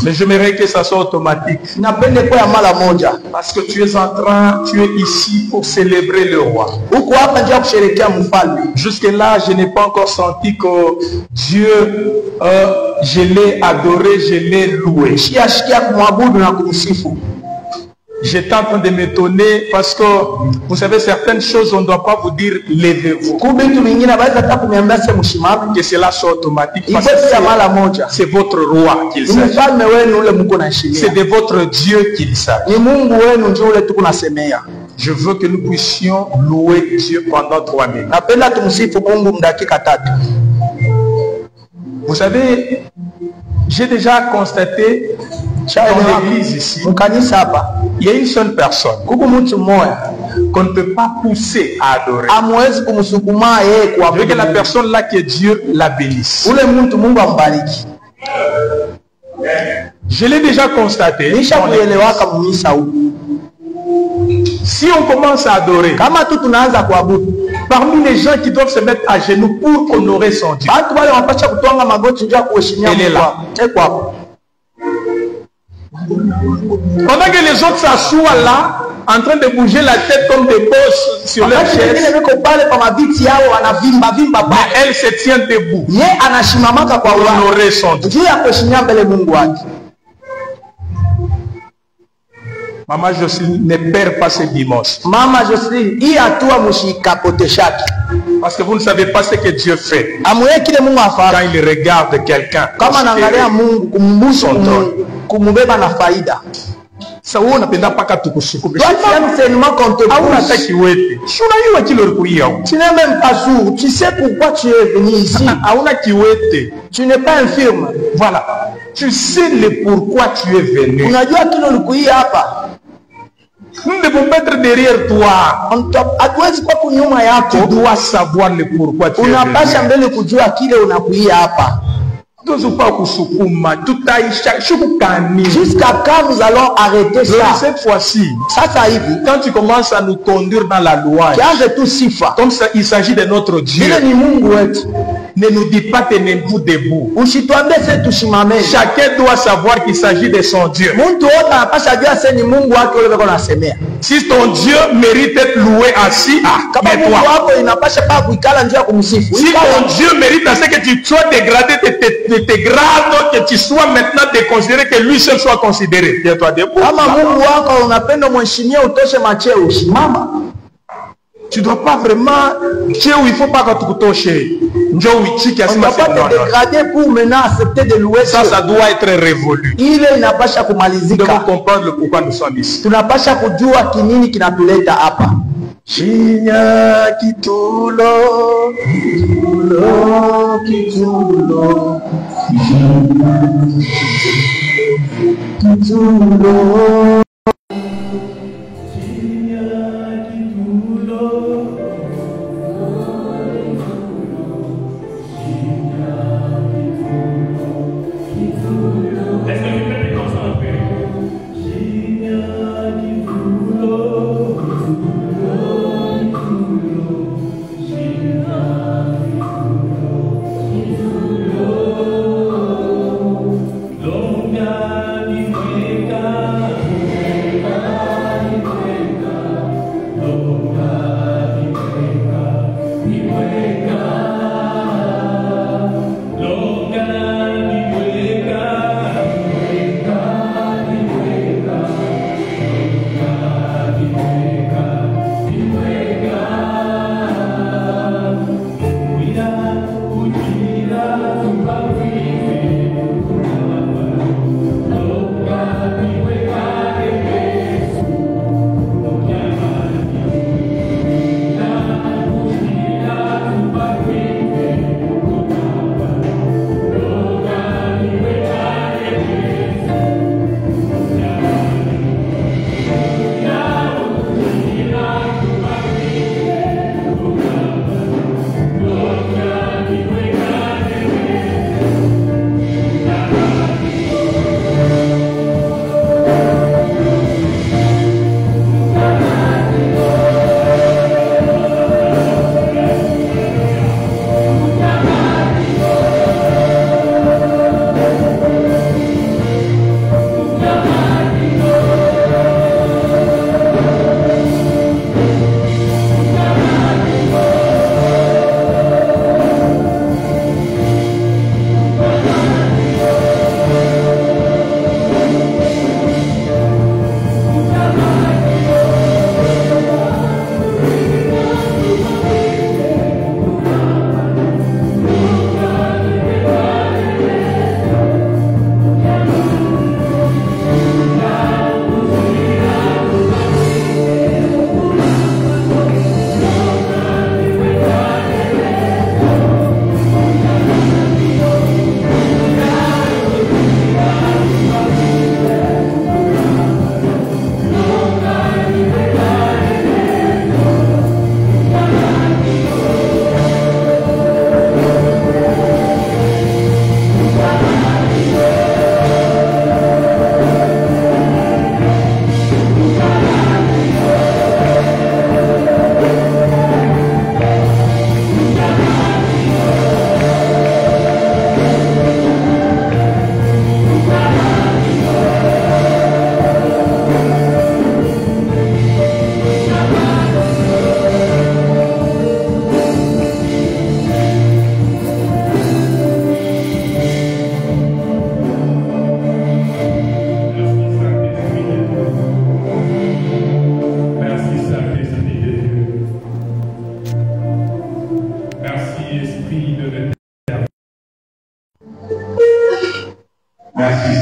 Mais j'aimerais que ça soit automatique. Parce que tu es en train, tu es ici pour célébrer le roi. Jusque-là, je n'ai pas encore senti que Dieu, je l'ai adoré, je l'ai loué. J'étais en train de m'étonner parce que, vous savez, certaines choses, on ne doit pas vous dire levez-vous. Que cela soit automatique. Parce que c'est votre roi qu'il s'agit. C'est de votre Dieu qu'il s'agit. Je veux que nous puissions louer Dieu pendant 3 minutes. Vous savez, j'ai déjà constaté dans l'église ici, il y a une seule personne qu'on ne peut pas pousser à adorer. Je veux que la personne là, que Dieu la bénisse. Je l'ai déjà constaté. Si on commence à adorer, parmi les gens qui doivent se mettre à genoux pour honorer son Dieu, elle est là. Pendant que les autres s'assoient là, en train de bouger la tête comme des bosses sur leur chaise, elle se tient debout pour honorer son Dieu. Maman Jocelyne ne perd pas ce dimanche. Maman Jocelyne, parce que vous ne savez pas ce que Dieu fait quand il regarde quelqu'un son trône. Ça on napenda paka tukusukume. Tu n'es même pas sourd. Tu sais pourquoi tu es venu ici. Tu n'es pas infirme. Voilà. Tu sais le pourquoi tu es venu. Nous devons mettre derrière toi. Tu dois savoir le pourquoi tu es venu. Jusqu'à quand nous allons arrêter ça? Cette fois-ci, quand tu commences à nous conduire dans la loi, comme ça, il s'agit de notre Dieu. Ne nous dis pas tenez-vous debout. Chacun doit savoir qu'il s'agit de son Dieu. Si ton Dieu mérite d'être loué assis, mets-toi. Si ton Dieu mérite à ce que tu sois dégradé de tes grades, que tu sois maintenant déconsidéré, que lui seul soit considéré, tiens-toi debout. Tu ne dois pas vraiment, il ne faut pas que tu te touches. On ne doit pas te dégrader pour maintenant accepter de louer. Ça doit être révolu. Nous devons comprendre le pourquoi nous sommes ici. Chinya kitulo, kitulo, kitulo.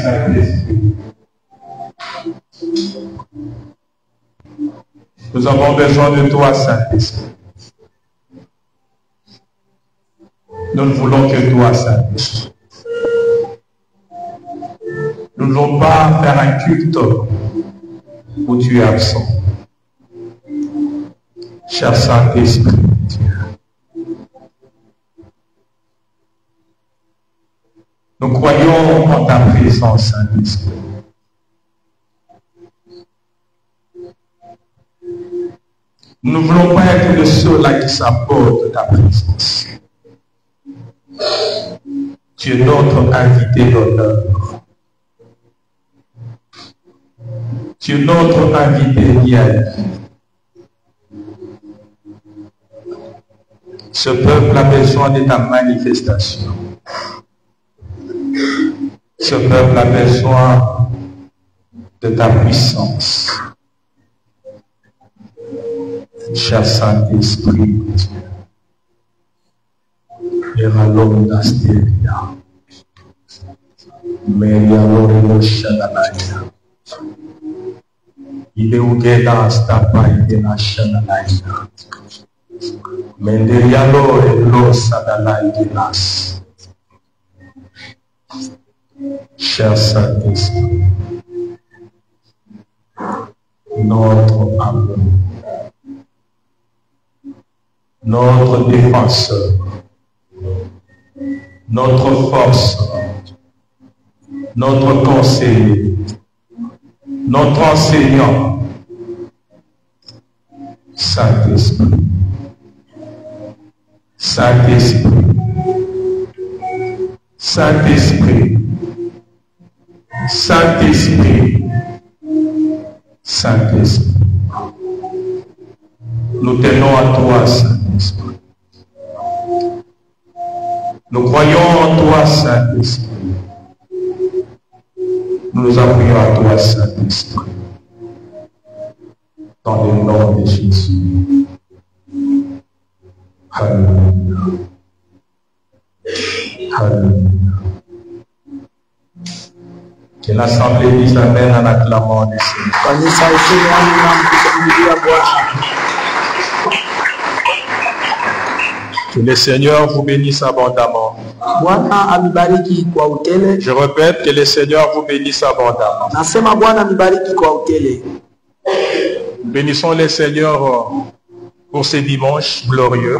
Saint-Esprit. Nous avons besoin de toi, Saint-Esprit. Nous ne voulons que toi, Saint-Esprit. Nous ne voulons pas faire un culte où tu es absent. Cher Saint-Esprit, nous croyons en ta présence, Saint-Esprit. Nous ne voulons pas être de ceux-là qui s'apportent de ta présence. Tu es notre invité d'honneur. Tu es notre invité hier. Ce peuple a besoin de ta manifestation. Ce peuple a besoin de ta puissance. Cher Saint-Esprit, Eralonda Steria, Merialoro Shadalaya, Ideugeda Stapa Idena Shadalaya, Menderialo Elo Sadalaidenas. Cher Saint-Esprit, notre amour, notre défenseur, notre force, notre conseiller, notre enseignant, Saint-Esprit, Saint-Esprit, Saint-Esprit, Saint-Esprit, Saint-Esprit. Nous tenons à toi, Saint-Esprit. Nous croyons en toi, Saint-Esprit. Nous nous appuyons à toi, Saint-Esprit. Dans le nom de Jésus. Alléluia. Alléluia. Que l'assemblée dise Amen en acclamant le Seigneur. Que le Seigneur vous bénisse abondamment. Je répète, que le Seigneur vous bénisse abondamment. Nous bénissons le Seigneur pour ce dimanche glorieux.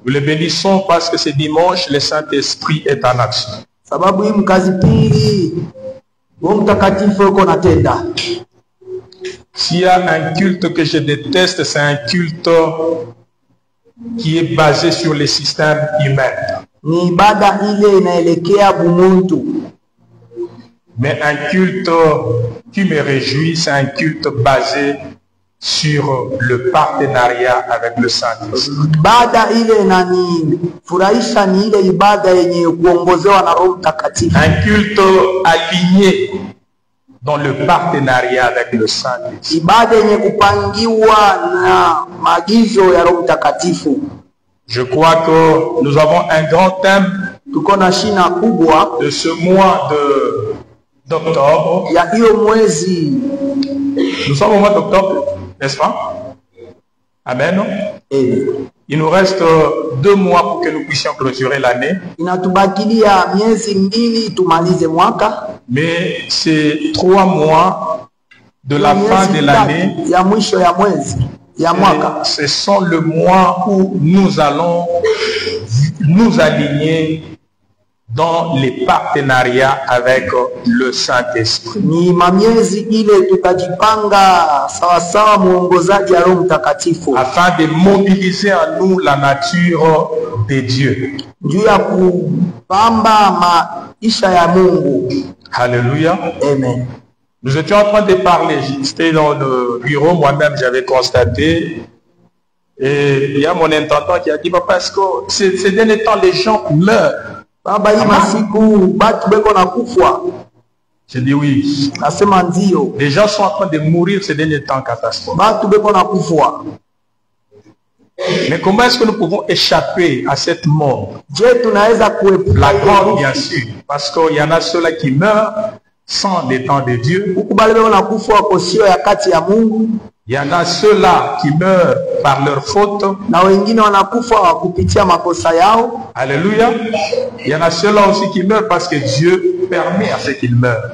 Nous le bénissons parce que ce dimanche, le Saint-Esprit est en action. S'il y a un culte que je déteste, c'est un culte qui est basé sur les systèmes humains. Mais un culte qui me réjouit, c'est un culte basé sur le partenariat avec le Saint-Esprit. Un culte aligné dans le partenariat avec le Saint-Esprit. Je crois que nous avons un grand thème de ce mois d'octobre. Nous sommes au mois d'octobre, n'est-ce pas? Amen. Il nous reste 2 mois pour que nous puissions clôturer l'année. Mais c'est 3 mois de la fin de l'année. Ce sont le mois où nous allons nous aligner dans les partenariats avec le Saint-Esprit. Afin de mobiliser en nous la nature de Dieu. Alléluia. Amen. Nous étions en train de parler, j'étais dans le bureau, moi-même j'avais constaté, et il y a mon intendant qui a dit, parce que ces derniers temps les gens meurent. J'ai dit oui. Les gens sont en train de mourir ces derniers temps, catastrophe. Mais comment est-ce que nous pouvons échapper à cette mort? Je tunaweza kuepuka La grande, bien sûr, parce qu'il y en a ceux-là qui meurent sans les temps de Dieu. Il y en a ceux-là qui meurent par leur faute. Alléluia. Il y en a ceux-là aussi qui meurent parce que Dieu permet à ce qu'ils meurent.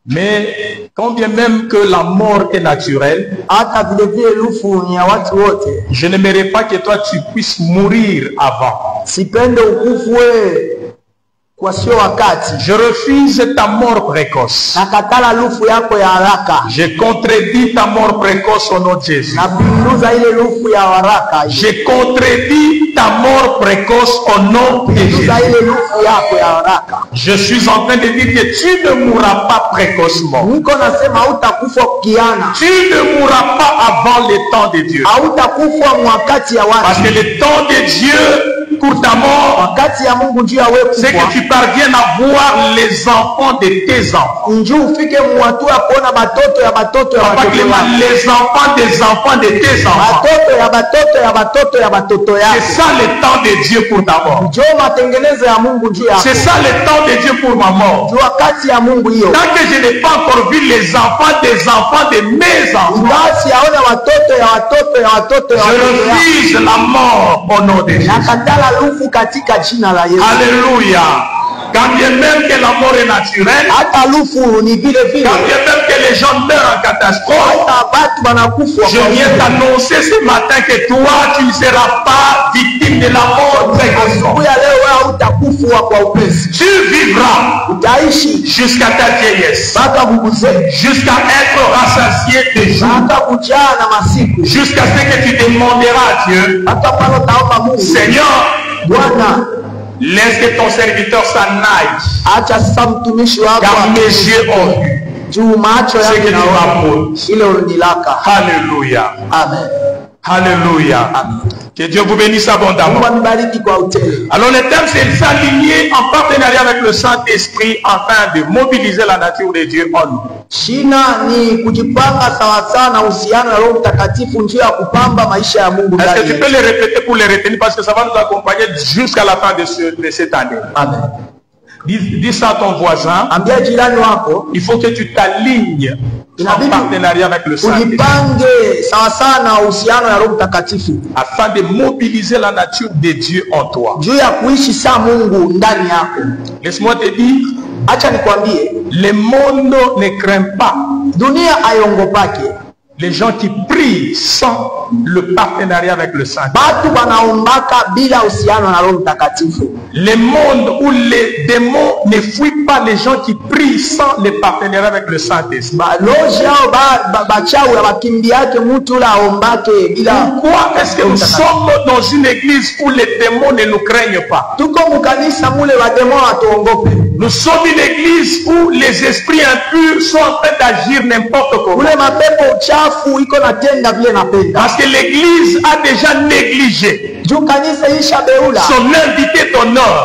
Mais quand bien même que la mort est naturelle, je n'aimerais pas que toi tu puisses mourir avant. Je refuse ta mort précoce. Je contredis ta mort précoce au nom de Jésus. Je contredis ta mort précoce au nom de Jésus. Je suis en train de dire que tu ne mourras pas précocement. Tu ne mourras pas avant le temps de Dieu. Parce que le temps de Dieu pour ta mort, c'est que tu parviennes à voir les enfants de tes enfants. Pas que les enfants des enfants de tes enfants. C'est ça le temps de Dieu pour ta mort. C'est ça le temps de Dieu pour ma mort. Tant que je n'ai pas encore vu les enfants de mes enfants, je refuse la mort au nom de Jésus. Alléluia. Quand bien même que la mort est naturelle, quand bien même que les gens meurent en catastrophe, je viens t'annoncer ce matin que toi, tu ne seras pas victime de la mort précocement. Tu vivras jusqu'à ta vieillesse, jusqu'à être rassasié de jour, jusqu'à ce que tu demanderas à Dieu, Seigneur, laisse que ton serviteur s'en aille, car mes yeux ont vu ce que tu m'as promis. Alléluia. Amen. Alléluia. Amen. Que Dieu vous bénisse abondamment. Alors le thème c'est s'aligner en partenariat avec le Saint-Esprit afin de mobiliser la nature de Dieu en nous. Est-ce que tu peux le répéter pour les retenir parce que ça va nous accompagner jusqu'à la fin de cette année. Amen. Dis ça à ton voisin. Il faut que tu t'alignes en partenariat avec le Saint-Esprit afin de mobiliser la nature de Dieu en toi. Laisse-moi te dire, le monde ne craint pas les gens qui prient sans le partenariat avec le Saint-Esprit. Le monde où les démons ne fuient pas les gens qui prient sans le partenariat avec le Saint-Esprit. Pourquoi est-ce que nous sommes dans une église où les démons ne nous craignent pas? Nous sommes une église où les esprits impurs sont en train d'agir n'importe comment. Parce que l'église a déjà négligé son invité d'honneur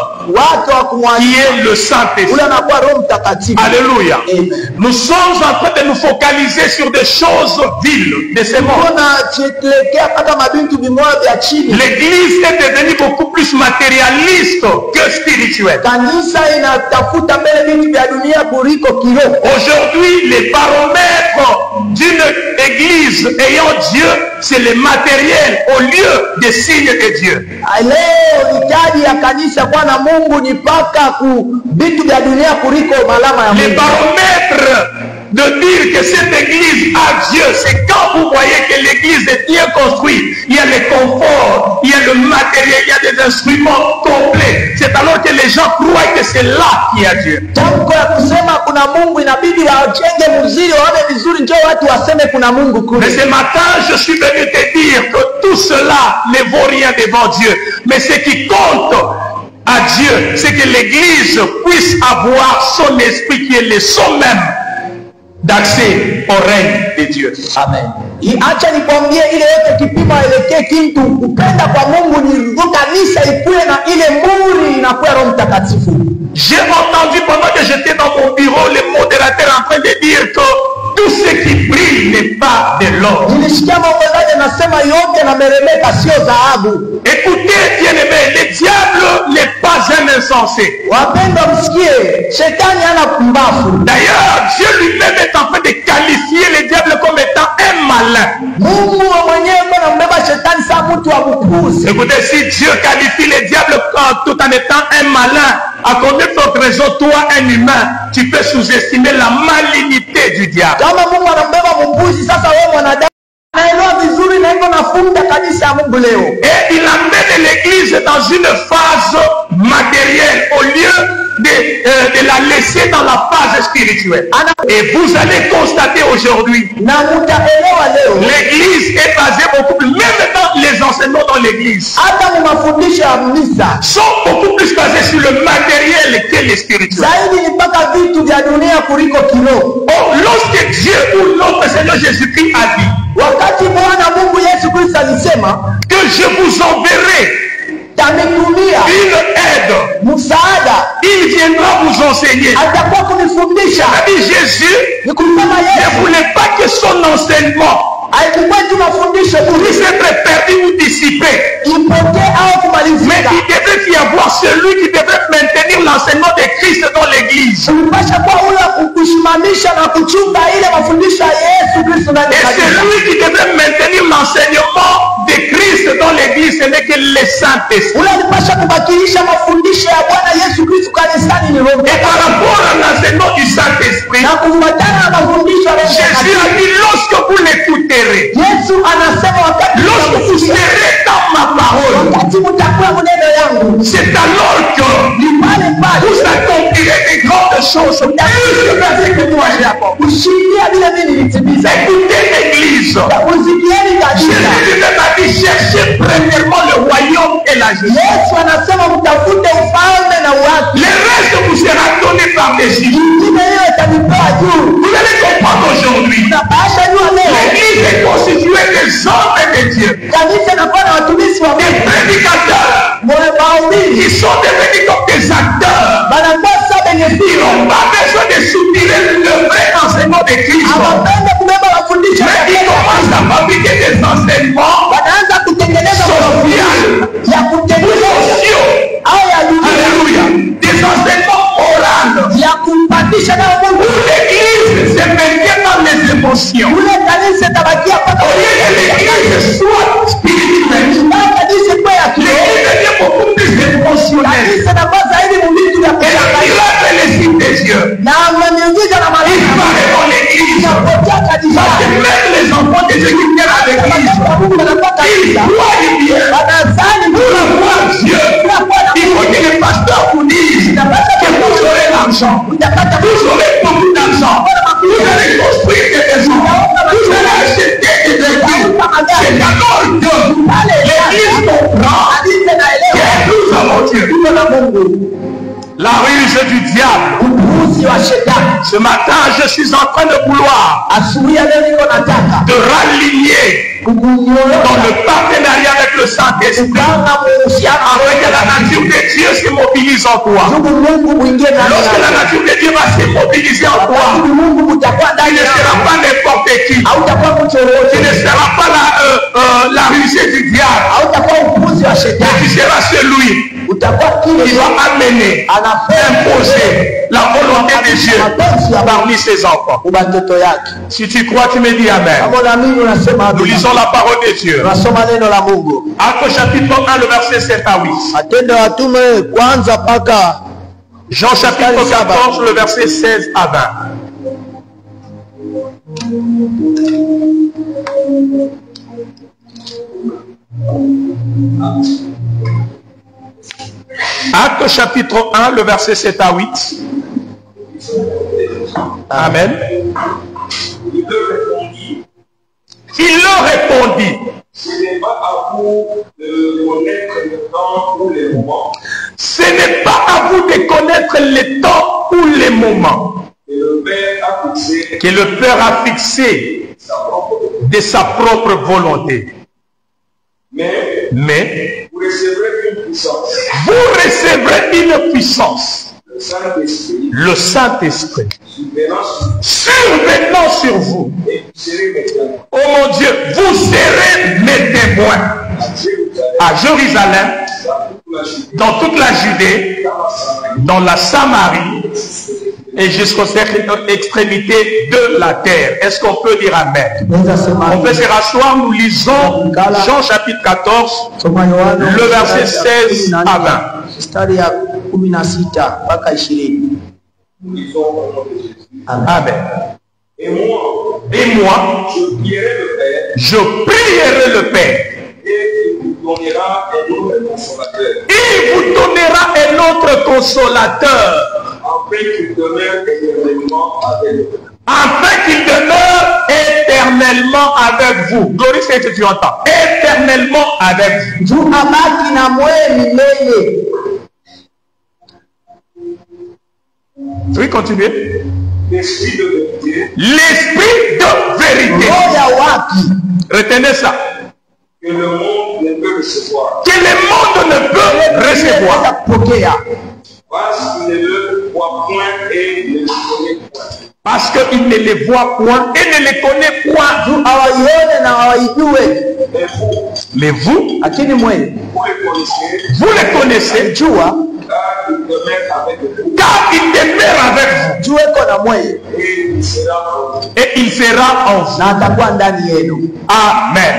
qui est le Saint-Esprit. Alléluia. Nous sommes en train de nous focaliser sur des choses viles de ce monde. L'église est devenue beaucoup plus matérialiste que spirituelle. Aujourd'hui, les baromètres d'une église ayant Dieu, c'est le matériel au lieu des signes de Dieu. Les baromètres de dire que cette église a Dieu, c'est quand vous voyez que l'église est bien construite, il y a le confort, il y a le matériel, il y a des instruments complets. C'est alors que les gens croient que c'est là qu'il y a Dieu. Mais ce matin, je suis venu te dire que tout cela ne vaut rien devant Dieu. Mais ce qui compte à Dieu, c'est que l'église puisse avoir son esprit qui est le son même d'accès au règne de Dieu. Amen. Acha nikwambie ile yote kipimo elekee kintu kupenda kwa Mungu ni kanisa ikuwe na ile muri inakuwa Roho Mtakatifu. J'ai entendu pendant que j'étais dans mon bureau le modérateur en train de dire que tout ce qui brille n'est pas de l'or. Nilisikia mwongozaji anasema yote yanameremeta, sio dhahabu. Écoutez, bien-aimés, le diable n'est pas un insensé. Wapendwa, msikie, shetani hana pumbafu. D'ailleurs, Dieu lui-même est en train de qualifier le diable comme étant un malin. Mungu mwenyewe anambeba shetani saa mtu wa mpuzi. Écoutez, si Dieu qualifie le diable tout en étant un malin, à combien d'autres raisons, toi, un humain, tu peux sous-estimer la malignité du diable? Kama Mungu anambeba mpuzi, sasa wewe mwanadamu naelewa vizuri na hivyo nafunga kanisa ya Mungu leo. Et il amène l'église dans une phase matérielle au lieu de la laisser dans la phase spirituelle. Et vous allez constater aujourd'hui, l'église est basée beaucoup plus, même dans les enseignements dans l'église, sont beaucoup plus basés sur le matériel que les spirituels. Oh, lorsque Dieu ou notre Seigneur Jésus-Christ a dit que je vous enverrai une aide, il viendra vous enseigner. Jésus ne voulait pas que son enseignement puisse être perdu ou dissipé, mais il devait y avoir celui qui devait maintenir l'enseignement de Christ dans l'église. Et celui qui devait maintenir l'enseignement de Christ dans l'église, ce n'est que le Saint-Esprit. Et par rapport à l'enseignement du Saint-Esprit, Jésus a dit, lorsque vous l'écouterez, lorsque vous serez dans ma parole, c'est alors que vous accomplirez des grandes choses. Écoutez l'église. Jésus m'a dit, cherchez premièrement le royaume et la justice. Le reste vous sera donné par-dessus. Vous allez comprendre aujourd'hui. L'église est constituée des hommes et des dieux. Des prédicateurs qui sont devenus comme des acteurs. Ils n'ont pas besoin de soutenir le vrai enseignement de Christ. Mais ils commencent à fabriquer des enseignements sociaux. Alléluia. Des enseignements moraux. Où l'église se maintient dans les émotions. Au lieu que l'église soit spirituelle, l'église devient beaucoup plus émotionnelle. Elle attire les signes des yeux. Il paraît dans l'église. Parce que même les enfants de Dieu qui viennent à l'église, ils croient bien. Pour avoir Dieu, il faut que les pasteurs vous disent que vous aurez l'argent. Vous aurez beaucoup d'argent. Vous allez construire des maisons. Vous allez acheter des églises. C'est alors que l'église comprend que nous avons Dieu. La ruse du diable. Ce matin, je suis en train de vouloir te raligner dans le partenariat avec le Saint-Esprit, avec la nature de Dieu se mobilise en toi. Lorsque la nature de Dieu va se mobiliser en toi, tu ne seras pas n'importe qui. Tu ne seras pas la rusée du diable. Mais tu seras celui qui va amener, imposer la volonté de Dieu parmi ses enfants. Si tu crois, tu me dis Amen. Nous lisons la parole de Dieu. Actes chapitre 1, le verset 7 à 8. Jean chapitre 14, le verset 16 à 20. Actes chapitre 1, le verset 7 à 8. Amen. Il leur répondit. Ce n'est pas à vous de connaître le temps ou les moments. Ce n'est pas à vous de connaître les temps ou les moments que le Père a fixé de sa propre volonté. Mais vous recevrez une puissance le Saint-Esprit survenant sur vous. Oh mon Dieu, vous serez mes témoins à Jérusalem, dans toute la Judée, dans la Samarie et jusqu'aux extrémités de la terre. Est-ce qu'on peut dire Amen? On peut se rasseoir, nous lisons Jean chapitre 14, le verset 16 à 20. Amen. Et moi, je prierai le Père. Il vous donnera un autre consolateur. Afin qu'il demeure éternellement avec vous. Glorie, c'est ce que tu entends. Éternellement avec vous. Tu veux continuer? L'esprit de vérité. L'esprit de vérité. Retenez ça. Que le monde ne peut recevoir. Que le monde ne peut recevoir. Parce qu'il ne le voit point et ne le connaît point. Parce qu'il ne les voit point et ne les connaît point. Mais vous, vous les connaissez. Car il demeure avec vous. Et il sera en vous. Amen.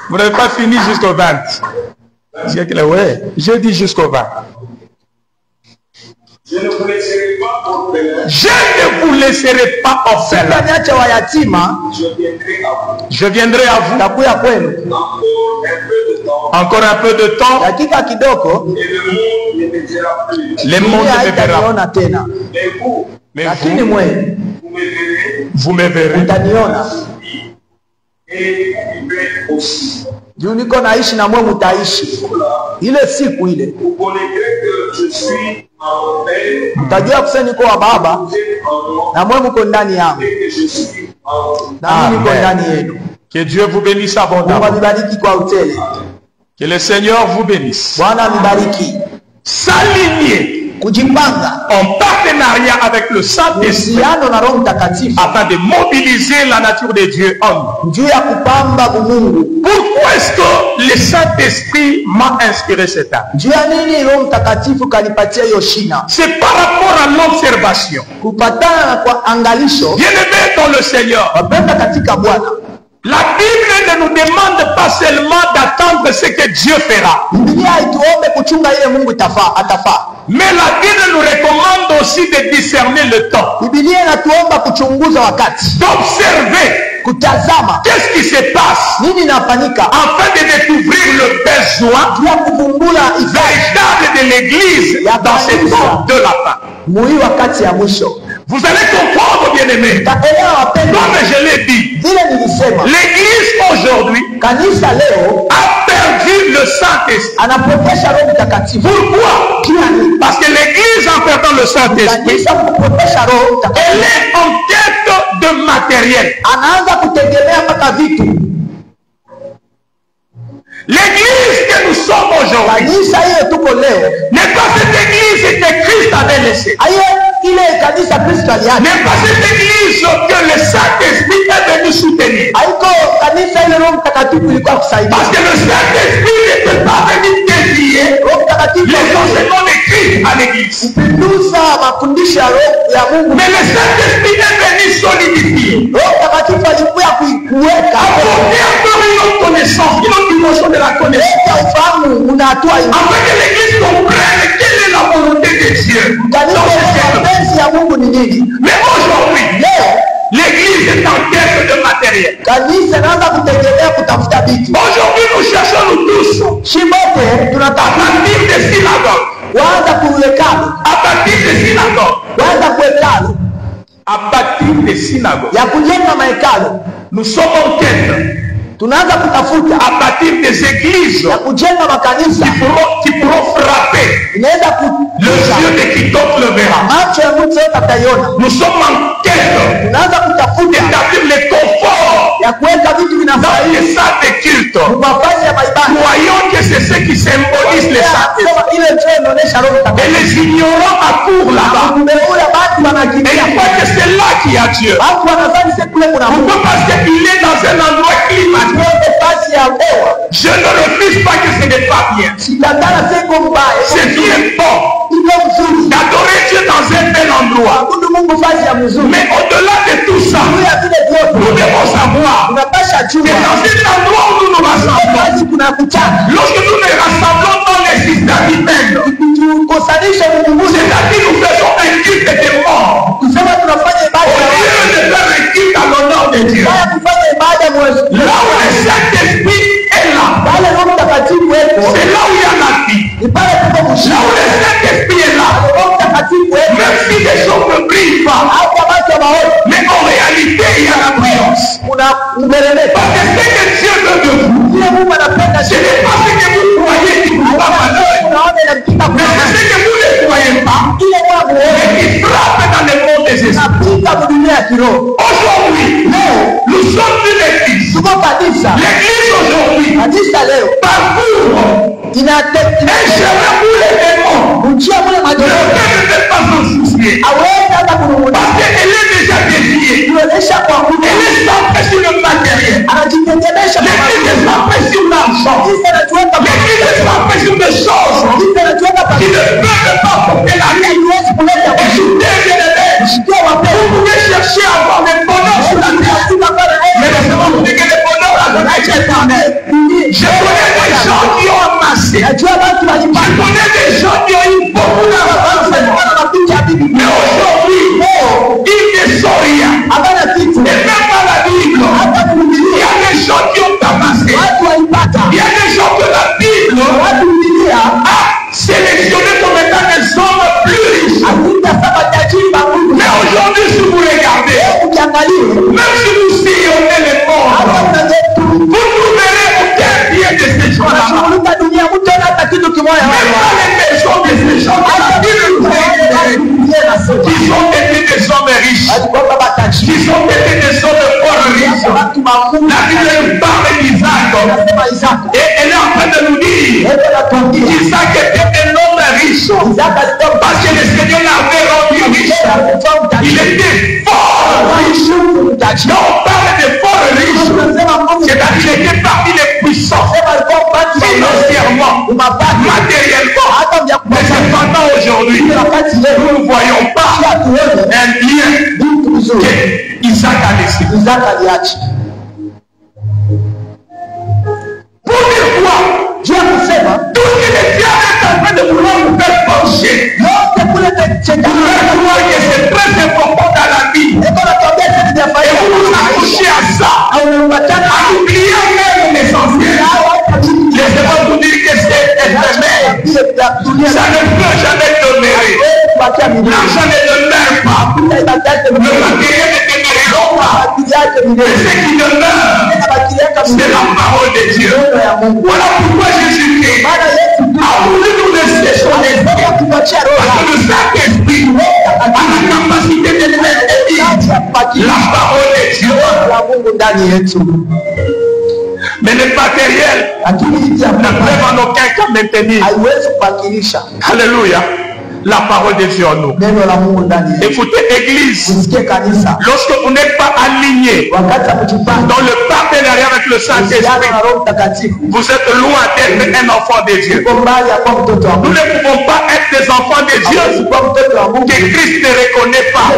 Vous n'avez pas fini jusqu'au 20. J'ai dit jusqu'au 20. Je ne vous laisserai pas orphelin. Je ne vous laisserai pas orphelin. Je viendrai à vous. Encore un peu de temps. Et le monde ne verra plus. Mais vous me verrez. Et vivez aussi. Niko naishi na mwe mutaishi. Ile siku ile mtajua kusema niko wa Baba na mwe mko ndani yangu na mimi niko ndani yenu. Que Dieu vous bénisse abondamment. Que le Seigneur vous bénisse. Bwana nibariki. S'aligner en partenariat avec le Saint-Esprit afin de mobiliser la nature de Dieu en nous. Pourquoi est-ce que le Saint-Esprit m'a inspiré cet acte? C'est par rapport à l'observation. Bien-aimé dans le Seigneur, la Bible ne nous demande pas seulement d'attendre ce que Dieu fera. Mais la Bible nous recommande aussi de discerner le temps. D'observer qu'est-ce qui se passe afin de découvrir le besoin véritable de l'Église dans ce temps de la fin. Vous allez comprendre, bien-aimés, comme je l'ai dit, l'Église aujourd'hui a perdu le Saint-Esprit. Pourquoi? Parce que l'Église, en perdant le Saint-Esprit, elle est en quête de matériel. L'église que nous sommes aujourd'hui n'est pas cette église que Christ avait laissée. N'est pas cette église que le Saint-Esprit est venu soutenir. Parce que le Saint-Esprit n'était pas venu dévier les enseignements de Christ à l'église. Mais le Saint-Esprit est venu solidifier. Apporter encore une autre connaissance, une autre dimension de la connaissance. Afin que l'église comprenne quelle est la volonté de Dieu. Mais aujourd'hui, l'église est en quête de matériel. Aujourd'hui, nous cherchons nous tous à partir des synagogues. À partir des synagogues. À partir des synagogues. Nous sommes en quête. À partir des églises qui pourront frapper le Dieu de quiconque le verra. Nous sommes en quête d'établir les conforts dans les salles de culte. Croyons que c'est ce qui symbolise les Saint-Esprit. Et les ignorants accourent là-bas. Kumbe ule watu Et wanakimbia. ils croient que c'est là qu'il y a Dieu. Watu wanadhani sasa kule kuna Mungu. Pourquoi? Parce qu'il est dans un endroit climatique. Wote basi ya hewa. Je ne refuse pas que ce n'est pas bien. Sikatana siko mbaya. C'est bien bon Iko mzuri. d'adorer Dieu dans un bel endroit. Abudu Mungu basi ya mzuri. Mais au-delà de tout ça, Juu ya vile vyote. nous devons savoir Unapasha que jua. dans un endroit où nous nous rassemblons, Basi kuna kuchana. lorsque nous nous rassemblons dans les systèmes humains, Kusanisha Mungu. c'est-à-dire nous faisons un culte des morts, Kusema tunafanya au ibada. lieu de faire un culte à l'honneur de Dieu, Baya kufanya ibada mwezi. là où le Saint-Esprit est là, Pale Roho Mtakatifu wepo. c'est là où il y a la vie. Ni pale tuko Là kushika. où le Saint-Esprit est là, Roho Mtakatifu wepo. même si les choses ne brillent pas, Hata watu maoni. mais en réalité, il y a la brillance. Kuna umeremeta. Parce que ce que Dieu veut de vous, Kile Mungu anapenda ce n'est pas ce que vous croyez qui vous va malheur, unaona inapita mais c'est ce que vous ne croyez pas, ile Mungu et qui frappe dans le monde des esprits. inapita dunia ya kiroho. Aujourd'hui, nous sommes une église. Tuko kanisa. L'église aujourd'hui Kanisa leo parcourt inatekeleza un chemin pour les démons. njia mule Le madoro. peuple ne peut pas s'en soucier. Hawezi hata kununua. Parce qu'elle est déjà dédiée. Kuonyesha kwa Mungu. Elle est centrée sur le matériel. Anajitegemesha kwa L'église est centrée sur l'argent. Kanisa anatuweka L'église est centrée sur des choses Kanisa anatuweka qui ne pamoja. peuvent pas porter la vie. Haiwezi kuleta Écoutez, bien-aimés, kushikia wapendwa. vous pouvez chercher à avoir le bonheur sur la terre. Mais laissez-moi vous dire que le bonheur là, de Dieu est éternel. Je connais des gens qui ont amassé. Najua watu Je walipata. connais des gens qui ont eu beaucoup d'argent. Mais aujourd'hui, ils ne sont rien. Habana kitu. Et même dans la Bible, Hata il y kuhubiria. a des gens qui ont amassé. Watu walipata. Il y a des gens que la Bible Watu kuhubiria. a sélectionné comme étant des hommes plus riches. Hakika saba tajiri Mungu. Mais aujourd'hui, si vous regardez, Ukiangalia. même si vous sillonnez les Hata mondes, unazetu. vous trouverez aucun bien de ces gens-là. Unashughulika dunia mtu ana hata kitu kimoja. Même dans les maisons de ces gens, la Bible nous dit qu'ils ont été des hommes riches, qu'ils ont été des hommes fort riches. La Bible nous parle d'Isaac. Et elle est en train de nous dire qu'Isaac était un homme riche. Parce que le Seigneur l'avait rendu riche. Il était fort riche. Quand on parle de fort riche, c'est-à-dire qu'il était parmi les puissants financièrement, matériellement. Mais cependant aujourd'hui, nous ne voyons pas un bien que Isaac a laissé. Pour dire quoi? Dieu kusema Tout ce que le diable est en train de vouloir nous faire pencher, yote kule nous faire croire que c'est très important dans la vie. Et vous vous accrochez à ça, en oubliant même l'essentiel. Laissez-moi vous dire que c'est éphémère. Ça ne peut jamais demeurer. L'argent ne demeure pas. Le matériel ne demeurera pas. Mais ce qui demeure, c'est la parole de Dieu. Voilà pourquoi Jésus-Christ a voulu nous laisser son esprit. Parce que le Saint-Esprit a la capacité de maintenir la parole de Dieu. Mais le matériel ne peut en aucun cas maintenir. Alléluia. La parole de Dieu en nous. Écoutez, Église, lorsque vous n'êtes pas aligné dans le partenariat avec le Saint-Esprit, vous êtes loin d'être un enfant de Dieu. Nous ne pouvons pas être des enfants de Dieu que Christ ne reconnaît pas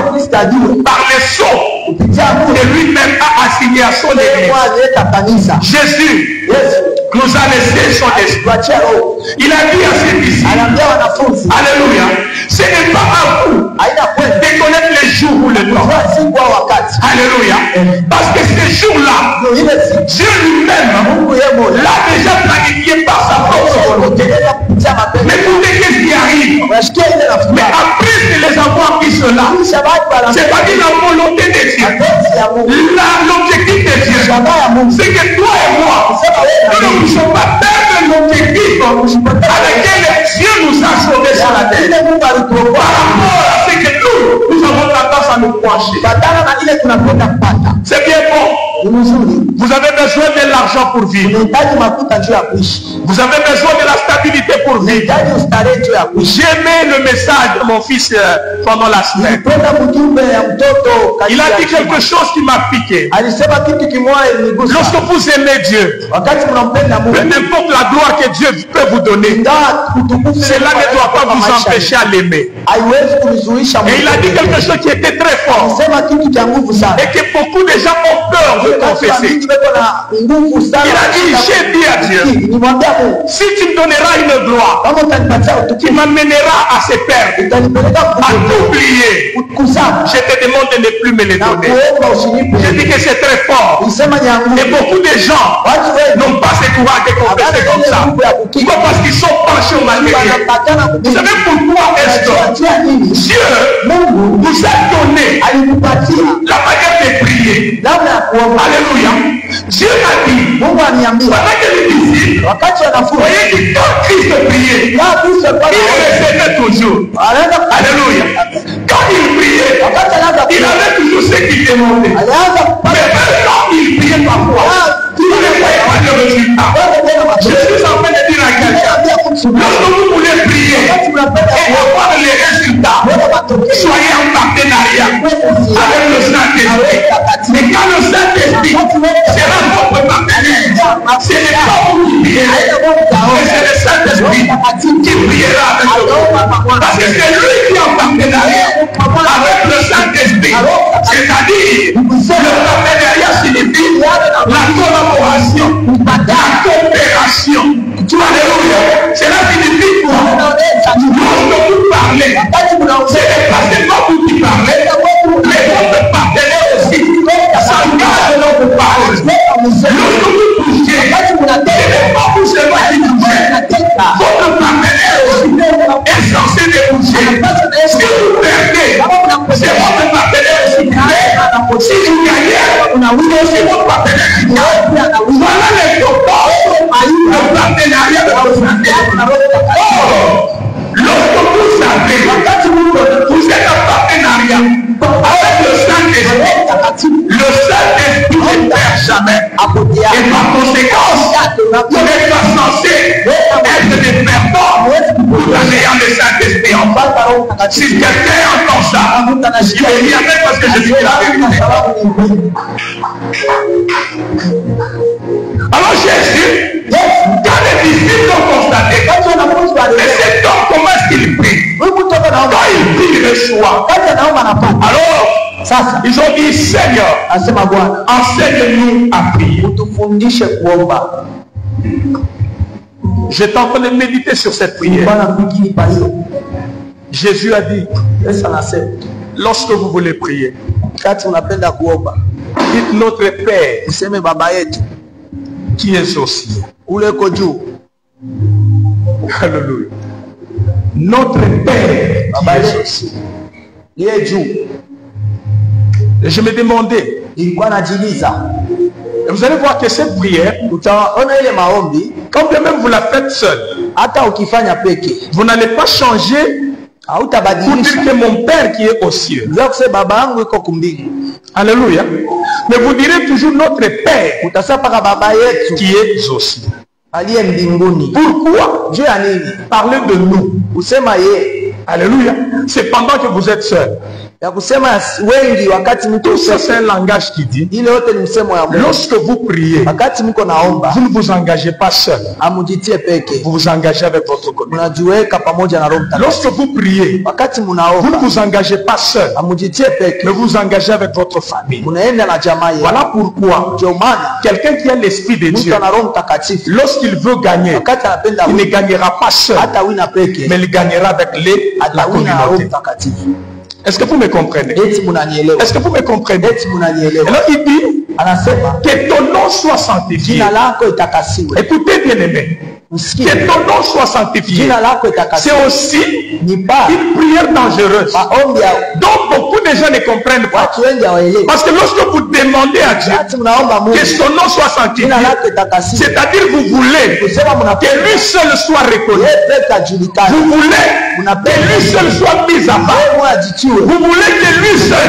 par les sceaux que lui-même a assigné à son Église. Jésus nous a laissé son esprit. Il a dit à ses disciples, alléluia, ce n'est pas à vous de connaître les jours ou le temps. Alléluia. Parce que ces jours-là, Dieu lui-même l'a déjà planifié par sa propre volonté. Mais écoutez qu'est-ce qui arrive. Mais après de les avoir pris cela, c'est-à-dire la volonté de Dieu, l'objectif de Dieu, c'est que toi et moi, nous ne puissions pas perdre l'objectif à laquelle Dieu nous a sauvés sur la terre. Par rapport à ce que nous avons tendance à nous pencher. C'est bien bon Vous avez besoin de l'argent pour vivre. Vous avez besoin de la stabilité pour vivre. J'ai aimé le message de mon fils pendant la semaine. Il a dit quelque chose qui m'a piqué. Lorsque vous aimez Dieu, peu importe la gloire que Dieu peut vous donner, cela ne doit pas vous empêcher à l'aimer. Et il a dit quelque chose qui était très fort et que beaucoup de gens ont peur de confesser. Il a dit, j'ai dit à Dieu, si tu me donneras une gloire qui m'amènera à se perdre, à t'oublier, je te demande de ne plus me les donner. Je dis que c'est très fort. Et beaucoup de gens n'ont pas ce courage de confesser comme ça. Pourquoi? Parce qu'ils sont penchés au matériel. Vous savez pourquoi est-ce que Dieu nous a donné la manière de prier? Alléluia. Dieu a dit, pendant que les disciples, voyez que quand Christ priait, il recevait toujours. Alléluia. Quand il priait, il avait toujours ce qu'il demandait. Mais même quand il priait parfois, il ne voyait pas de résultat. Je suis en train de dire à quelqu'un, lorsque vous voulez prier et avoir les résultats, soyez en partenariat avec le Saint-Esprit. Et quand le Saint-Esprit sera votre partenaire, ce n'est pas vous qui prierez, mais c'est le Saint-Esprit qui priera avec vous. Parce que c'est lui qui est en partenariat avec le Saint-Esprit. C'est-à-dire, le partenariat signifie la collaboration, la coopération. Alléluia. Cela signifie quoi? Lorsque vous parlez, ce n'est pas seulement vous qui parlez, mais votre partenaire aussi s'engage dans vos paroles. Lorsque vous bougez, ce n'est pas vous seulement qui bougez. Votre partenaire aussi est censé de bouger. Si vous perdez, c'est votre partenaire aussi qui perd. Si vous gagnez, c'est votre partenaire qui gagne. Voilà les proportions. Le partenariat de votre Saint-Esprit. Lorsque vous savez, vous êtes en partenariat avec le Saint-Esprit. Le Saint-Esprit ne perd jamais. Et par conséquent, vous n'êtes pas censé être des perdants tout en ayant le Saint-Esprit en bas. Si quelqu'un entend ça, il est bien fait parce que je dis la vérité. Alors Jésus, quand les disciples ont constaté, mais cet homme, comment est-ce qu'il prie? Quand il prie, il reçoit. Alors, ils ont dit, Seigneur, enseigne-nous à prier. J'étais en train de méditer sur cette prière. Jésus a dit, lorsque vous voulez prier, dites notre Père qui est aux cieux. Alléluia. Notre Père qui est aux cieux. Et je me demandais, et vous allez voir que cette prière, quand bien même vous la faites seule, vous n'allez pas changer pour dire que mon Père qui est aux cieux. Alléluia. Mais vous direz toujours notre Père qui est aux cieux. Pourquoi Dieu a parlé de nous? Alléluia. C'est pendant que vous êtes seul. Tout ça, c'est un langage qui dit, lorsque vous priez, vous ne vous engagez pas seul. Vous vous engagez avec votre communauté. Lorsque vous priez, vous ne vous engagez pas seul, mais vous vous engagez avec votre famille. Voilà pourquoi quelqu'un qui a l'esprit de Dieu, lorsqu'il veut gagner, il ne gagnera pas seul, mais il gagnera avec la communauté. Est-ce que vous me comprenez? Est-ce que vous me comprenez? Alors il dit que ton nom soit sanctifié. Écoutez bien aimé, que ton nom soit sanctifié. C'est aussi une prière dangereuse. Donc beaucoup de gens ne comprennent pas. Parce que lorsque vous demandez à Dieu que son nom soit sanctifié, c'est-à-dire vous voulez que lui seul soit reconnu. Vous voulez que lui seul soit mis à part. Vous voulez que lui seul,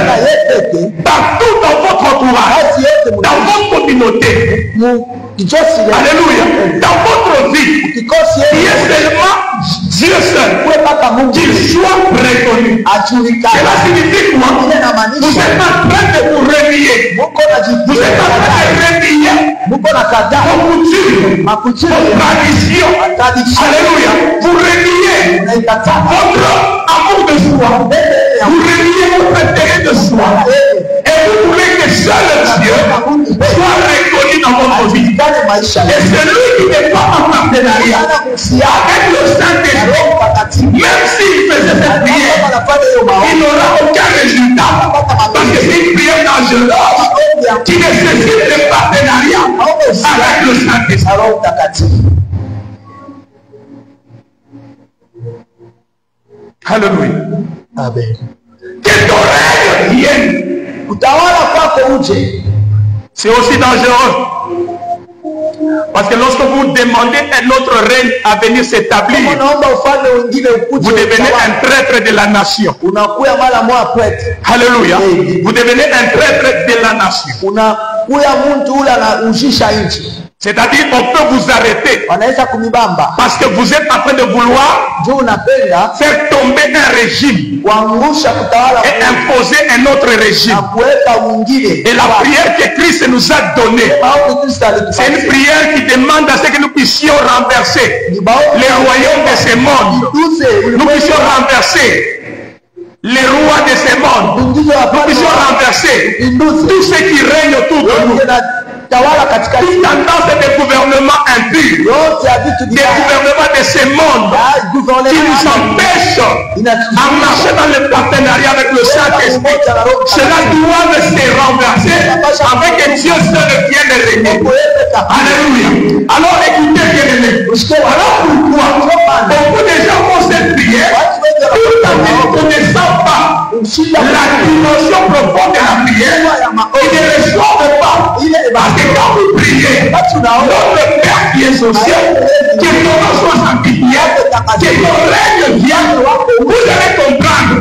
partout dans votre entourage, dans votre communauté. Alléluia. Dans votre vie, il y a seulement Dieu seul qu'il soit reconnu. Cela signifie quoi? Vous êtes en train de vous renier. Vous êtes en train de renier vos coutumes, vos traditions. Alléluia. Vous reniez votre amour de soi. Vous reniez votre intérêt de soi. Et vous voulez que seul Dieu soit reconnu dans votre vie. Et celui qui n'est pas en partenariat avec le Saint-Esprit, même s'il faisait cette prière, il n'aura aucun résultat. Parce que c'est une prière dangereuse qui nécessite le partenariat avec le Saint-Esprit. Alléluia. Amen. Que ton règne vienne. C'est aussi dangereux. Parce que lorsque vous demandez un autre règne à venir s'établir, vous devenez un traître de la nation. Alléluia. Vous devenez un traître de la nation. C'est-à-dire qu'on peut vous arrêter parce que vous êtes en train de vouloir faire tomber un régime et imposer un autre régime. Et la prière que Christ nous a donnée, c'est une prière qui demande à ce que nous puissions renverser les royaumes de ce monde. Nous puissions renverser les rois de ce monde. Nous puissions renverser tout ce qui règne autour de nous. Toute tendance de gouvernement impur, des gouvernements de ce monde qui nous empêchent à marcher dans le partenariat avec le Saint-Esprit, cela doit se renverser avec que Dieu seul vienne régner. Alléluia. Alors écoutez bien aimés. Alors pourquoi beaucoup de gens font cette prière tout en ne connaissant pas la dimension profonde de la prière, ils ne reçoivent pas. Parce que quand vous priez, notre Père qui est social, que ton nom soit sanctifié, que ton règne vienne, vous allez comprendre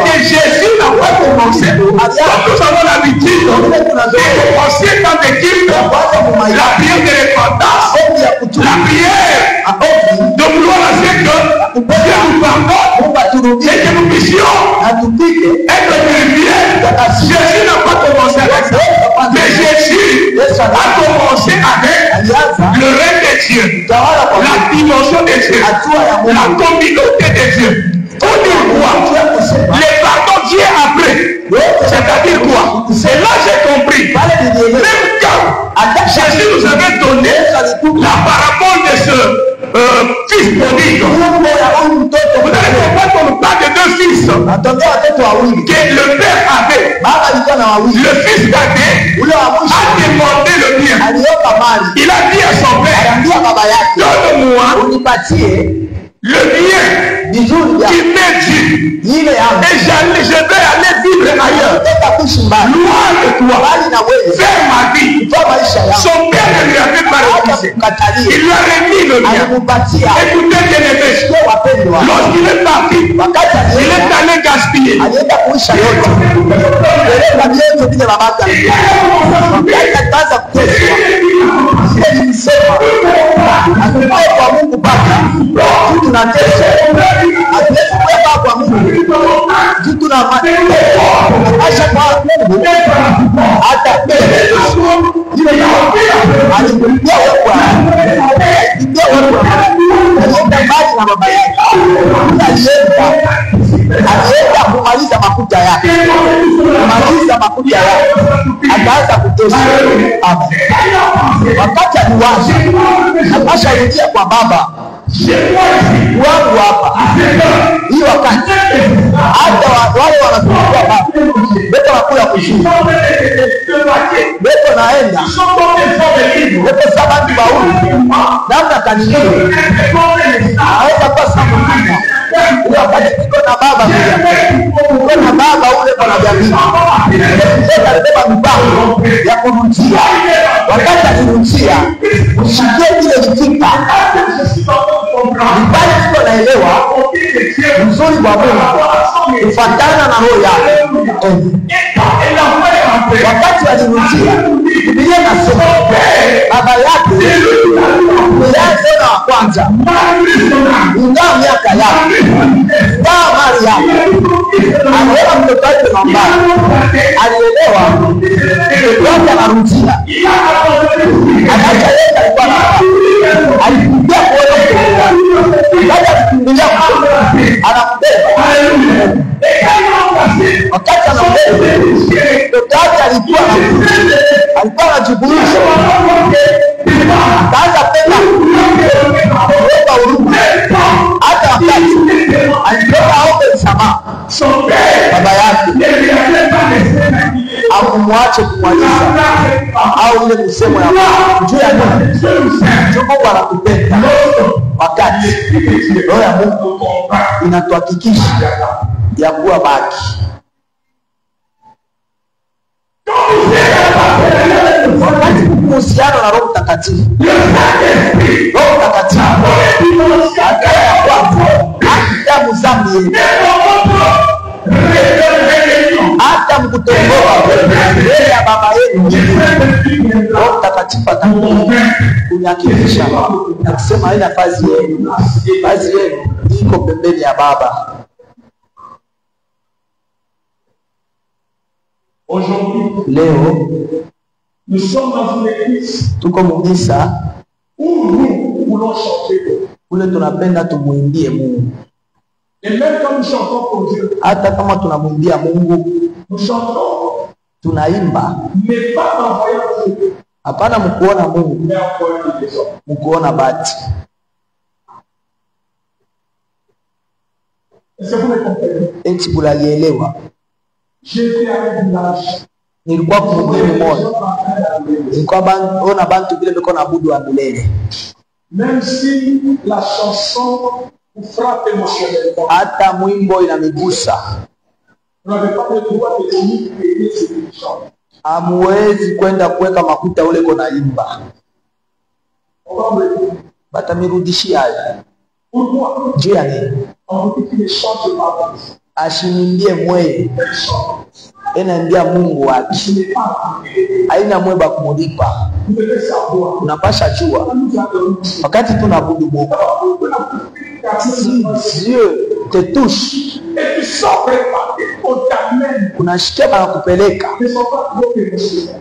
que Jésus n'a pas commencé. Donc nous avons l'habitude de commencer dans des cultes, la prière de repentance, la prière de vouloir à ce que Dieu nous pardonne et que nous puissions être purifiés. Jésus n'a pas commencé avec ça, mais Jésus a commencé avec le règne de Dieu, la dimension de Dieu, la communauté de Dieu. Pour dire quoi? Les pardons Dieu après. C'est-à-dire quoi? C'est là que j'ai compris. Même quand Jésus nous avait donné la parabole de ce fils prodigue, vous allez comprendre qu'on parle de deux fils que le père avait. Le fils cadet a demandé le bien. Il a dit à son père, donne-moi le bien qui m'est dû, et je vais aller vivre ailleurs, loin de toi, faire ma vie. Son père ne lui avait pas refusé, il lui a remis le bien. Écoutez bien aimé, lorsqu'il est parti, il est allé gaspiller. alienda kumaliza mafuta yake, akaanza kutosha. Wakati aliwaza akasharudia kwa baba wangu hapa, hii wakati hata wale wanasukia baba beto wakula kushini beto naenda beto sabati bauli namna kanini aweza kwa samuna wakati niko na baba niko na baba ule kwa jamii ndio alibeba mipango ya kurudia. Wakati alirudia ushikie kile kitika mbali sio naelewa mzuri wa Mungu kufuatana na roho yake. wakati walirudia, Biblia inasema baba yake mzaliwa wa kwanza, ingawa miaka yake, ingawa mali yake, alielewa mtoto wake mbaya, alielewa yote anarudia. Anaacha yeye alikuwa alipigia kuona baada ya kukimbilia anambeba. Wakati anambeba mtoto wake alikuwa anajibulisha, akaanza tena kuomba huruma. Hata wakati alitoka aombe msamaha baba yake, amumwache kumwaliza au ile msemo ya juu ya Mungu. Mungu anakupenda wakati roho ya Mungu inatuhakikisha ya kuwa baki. Wakati kuhusiana na Roho Mtakatifu, Roho Mtakatifu akaya kwanza hata mzambi hata mkutongoa mbele ya baba yenu, Roho Mtakatifu atakuhakikisha na kusema haina kazi yenu iko pembeni ya baba. Leo tuko mugisa ule tunapenda tumuimbie Mungu. Hata kama tunamwimbia Mungu, tunaimba hapana mkuona Mungu, mkuona bati. Eti bulalielewa. Nilikuwa kumugini moja, nilikuwa ona bantu vile beko na budu wa milele. Même si la chanson vous frappe émotionnellement, hata mwimbo inamigusa, vous n'avez pas le droit de venir payer ce qu'il chante. Hamuwezi kwenda kuweka makuta ule kona imba, batamirudishia haya. Juu ya nini? Ashinimbie mweye enambia Mungu wake haina mweba kumulipa. Unapasha jua wakati tunabudu Mungu, Dieu te touche, unashikia bana kupeleka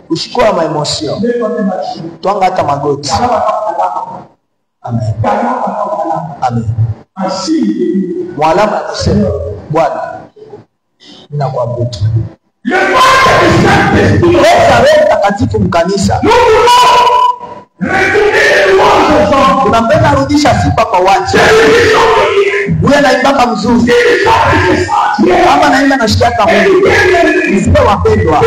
ushikua ma emotion, twanga hata magoti. Amen. Amen. Mwalamu anasema Bwana ninakuabudu. Leta Roho Mtakatifu mkanisa. Tunapenda rudisha sifa kwa watu. Wewe naimba mzuri. Kama naimba nashikia kama Mungu. Msipe wapendwa.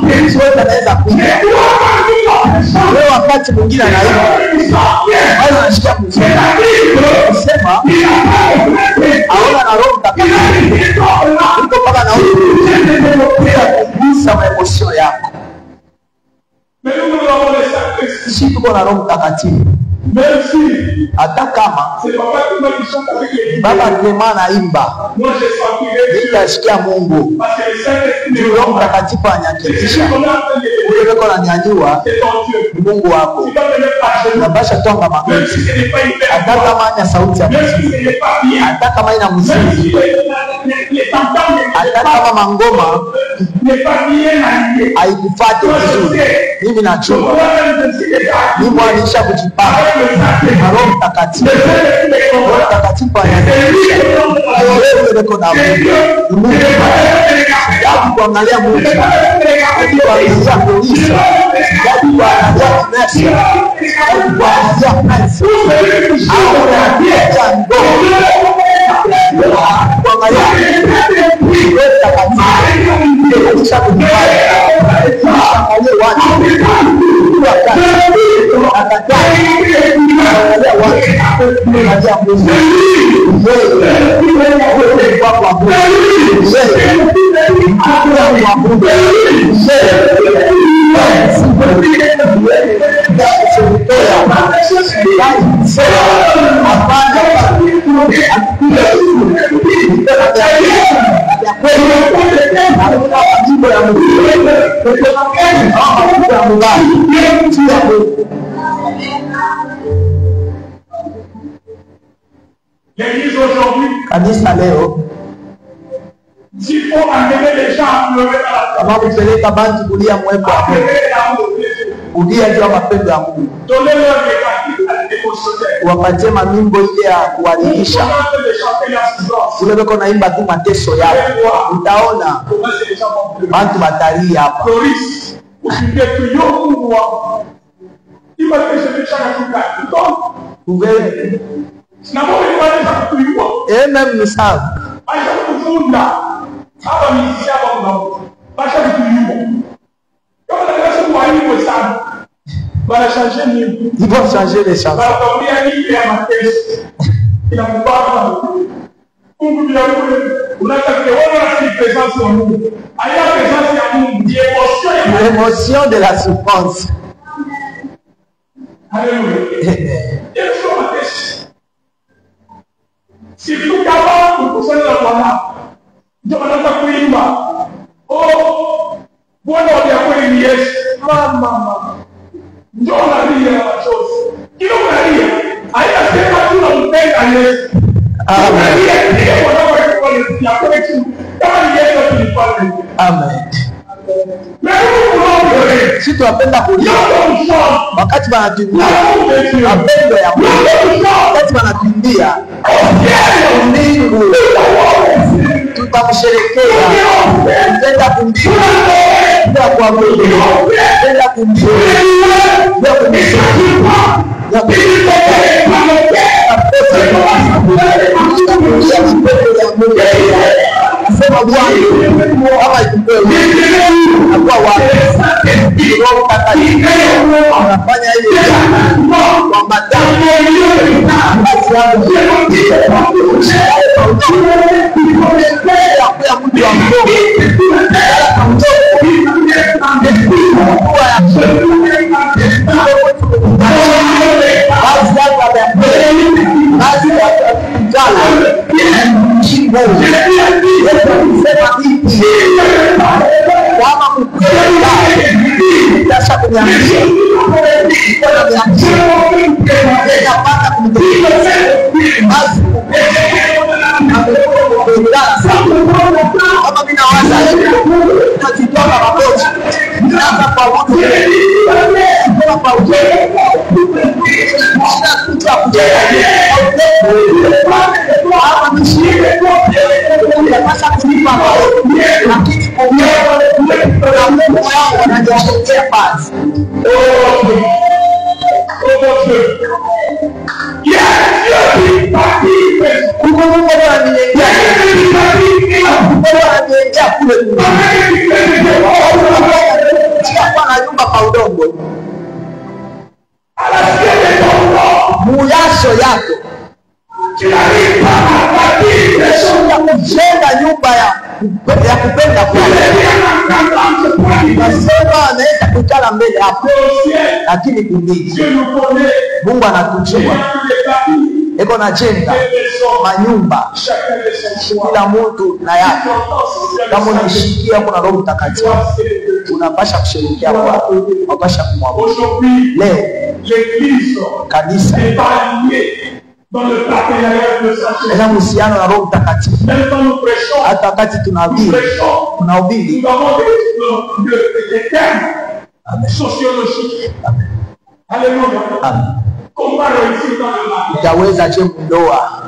Wewe unaweza kuimba. Wewe wakati mwingine anaimba. Wewe unashikia mzuri. Sema aona na Roho Mtakatifu. Niko kama na kugusa maemosio yako. Si tuko na Roho Mtakatifu, hata kama baba Clement naimba, nitashikia Mungu. Juu Roho Mtakatifu anyakikisha ule weko na nyanyua Mungu wako. Unabasha tonga magoti, hata kama anya sauti ya muziki, hata kama ina muziki, hata kama mangoma haikufate vizuri. Mimi nachua mimi mwanisha kujipanga na Roho Mtakatifu. Roho Mtakatifu ananiambia wewe uko na Mungu. Yaani kuangalia Mungu, yaani kuangalia polisi, yaani kuangalia nesi, yaani kuangalia kanisa, au unaangalia ngoma, kuangalia Roho Mtakatifu kisha kujipanga, angalia watu wakati akataa angalia watu angalia Mungu. Wewe kwa Mungu, wewe kwa Mungu, wewe vya kweli. Hakuna majibu ya Mungu. Majibu ya Mungu. L'église aujourd'hui, kanisa leo, s'il faut amener les gens à pleurer dans la kama kupeleka bantu kulia mwepo wa Mungu, kulia juu ya mapendo ya Mungu, donnez-leur des cantiques émotionnels. wapatie mamimbo ile ya kuwalilisha. Ule beko naimba tu mateso yao, utaona bantu batalia hapa. Floris, Vous verrez. Et même nous savons. Ils vont changer les chansons. L'émotion de la souffrance. Alléluia. Si tout d'abord, vous savez la voilà. Je vais vous oh, bon, on a dit yes, maman. Je vais vous dire la chose. Qui nous a dit? Aïe, c'est pas tout le monde à yes. Amen. Si tu appelles la police, wakati wanakimbia mapendo ya Mungu, wakati wanakimbia Mungu, tutamsherekea, tutaenda kumbia kwa kuabudu, tutaenda kumbia kwa kumshukuru Sema Bwana kama ikipewa kwa wapi Roho Mtakatifu anafanya hivi kwa madamu basi hapo ya mtu wa muyasho yako kujenga nyumba ya kupenda nasema anaweza kukala mbele hapo, lakini kumbiji Mungu anatujua eko na jenga manyumba kila mtu na yake. Kama unashikia kuna Roho Mtakatifu unapasha kusherehekea kwa unapasha kumwabudu. Leo kanisa ina uhusiano na Roho Mtakatifu. Hata wakati tunahubiri utaweza je ndoa?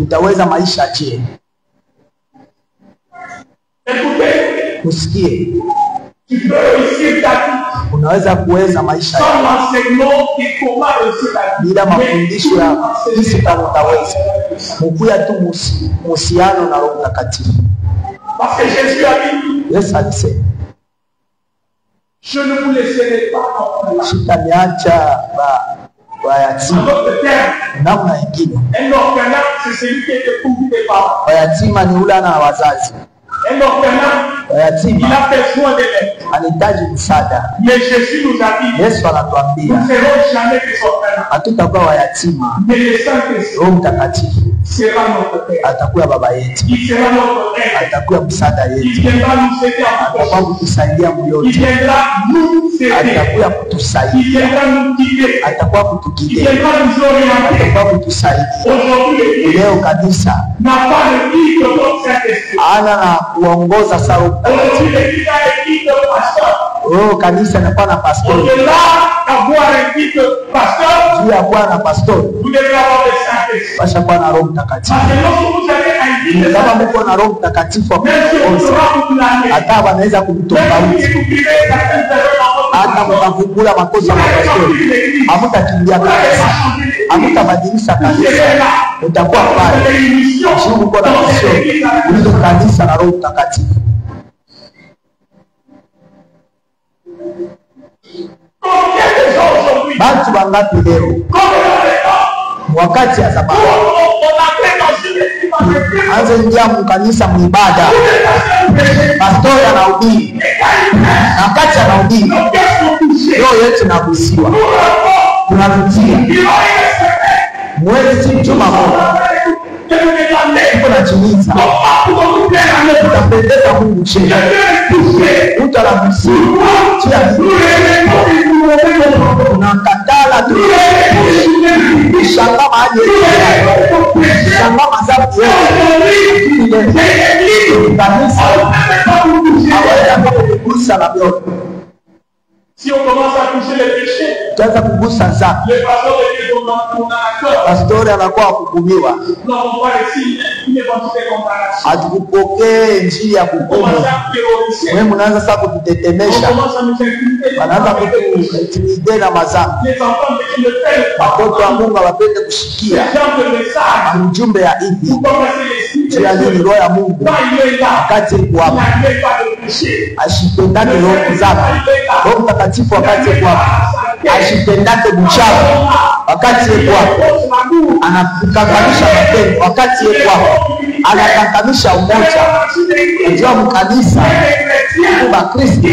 Utaweza maisha je? Usikie, unaweza kuweza maisha bila mafundisho ya jinsi utaweza. Mukuya tu muhusiano na Roho Mtakatifu. Yesu alisema je ne vous laisserai pas sitaniacha wayatima. Namna ingine wayatima ni ule na wazazi. Wayatima anahitaji msaada. Yesu anatuambia hatutakuwa wayatima. Roho Mtakatifu sera notre père. Atakuwa baba yetu, Il sera notre aide. atakuwa msaada Il yetu, viendra nous aider à tout. atakuwa kutusaidia Il myote, viendra nous aider. atakuwa Il kutusaidia, viendra nous guider. atakuwa Il kutukidia, viendra nous orienter. atakuwa kutusaidia. Aujourd'hui, l'Église Leo kanisa n'a pas de guide de notre Saint-Esprit. ana na kuongoza sawa Aujourd'hui, mtakatifu. l'Église a un guide de pasteur. Oh, kanisa inakuwa na pastori. Au-delà d'avoir un guide de pasteur, Juu ya kuwa na pastori vous devez avoir le Saint-Esprit. pasha kuwa na Roho Mtakatifu. Parce que lorsque vous avez un guide de Kama Saint-Esprit, mko na Roho Mtakatifu wa même si on kuongoza, sera vous l'année, hata wanaweza même kumtofauti, si vous vivez certaines périodes dans votre hata vie, mkavumbula makosa vous ya allez pastori, sortir de l'Église. hamutakimbia Vous n'allez kanisa, pas changer l'Église. hamutabadilisha Vous kanisa, serez là. utakuwa Vous pale avez une mission juu mko na dans cette mission Église avec kuliko kanisa na Roho Mtakatifu. combien de gens aujourd'hui, Bantu wangapi leo combien de temps, wakati ya sababu on a fait dans une équipe avec Dieu. anze ingia mkanisa mwibada, pastori anahubiri na wakati anahubiri Nos cœurs sont touchés. roho yetu inagusiwa, Nous rapport, tunavutia il va y respecter. mwezi juma moja Que nous l'année. tuko natimiza, On va pour nous plaire à notre tutapendeza Mungu Dieu chini, est touché. mtu anagusiwa chia Nous l'aimons et nous l'aimons. tunakatala tu shamba mahali yetu, shamba mazabu yetu ile kanisa hawaweza kugusa na vyote, Si on commence à toucher les péchés, tuanza kugusa zake, les pasteurs de Dieu on a accord. pastori anakuwa kuhukumiwa. Nous n'avons pas réussi une éventuelle condamnation. Hatukupokee njiri ya On commence kuhukumu. à terroriser. Wewe mnaanza sasa On kututetemesha, commence à nous inculper. wanaanza kutuintimide na mazambi. Les enfants qui ne pèlent pas. Watoto wa Mungu hawapende Ce kushikia genre de message. ujumbe ya hivi Vous commencez les juu ya nini. Roho ya Mungu Quand il est là, wakati iko il hapa n'arrive pas de péché. ashipendake roho zako. Roho Mtakatifu wakati iko hapa ashipendake mchafu wakati iko hapa, anakukangamisha mapendo wakati iko hapa, anakangamisha umoja. Unajua mkanisa kuba Kristo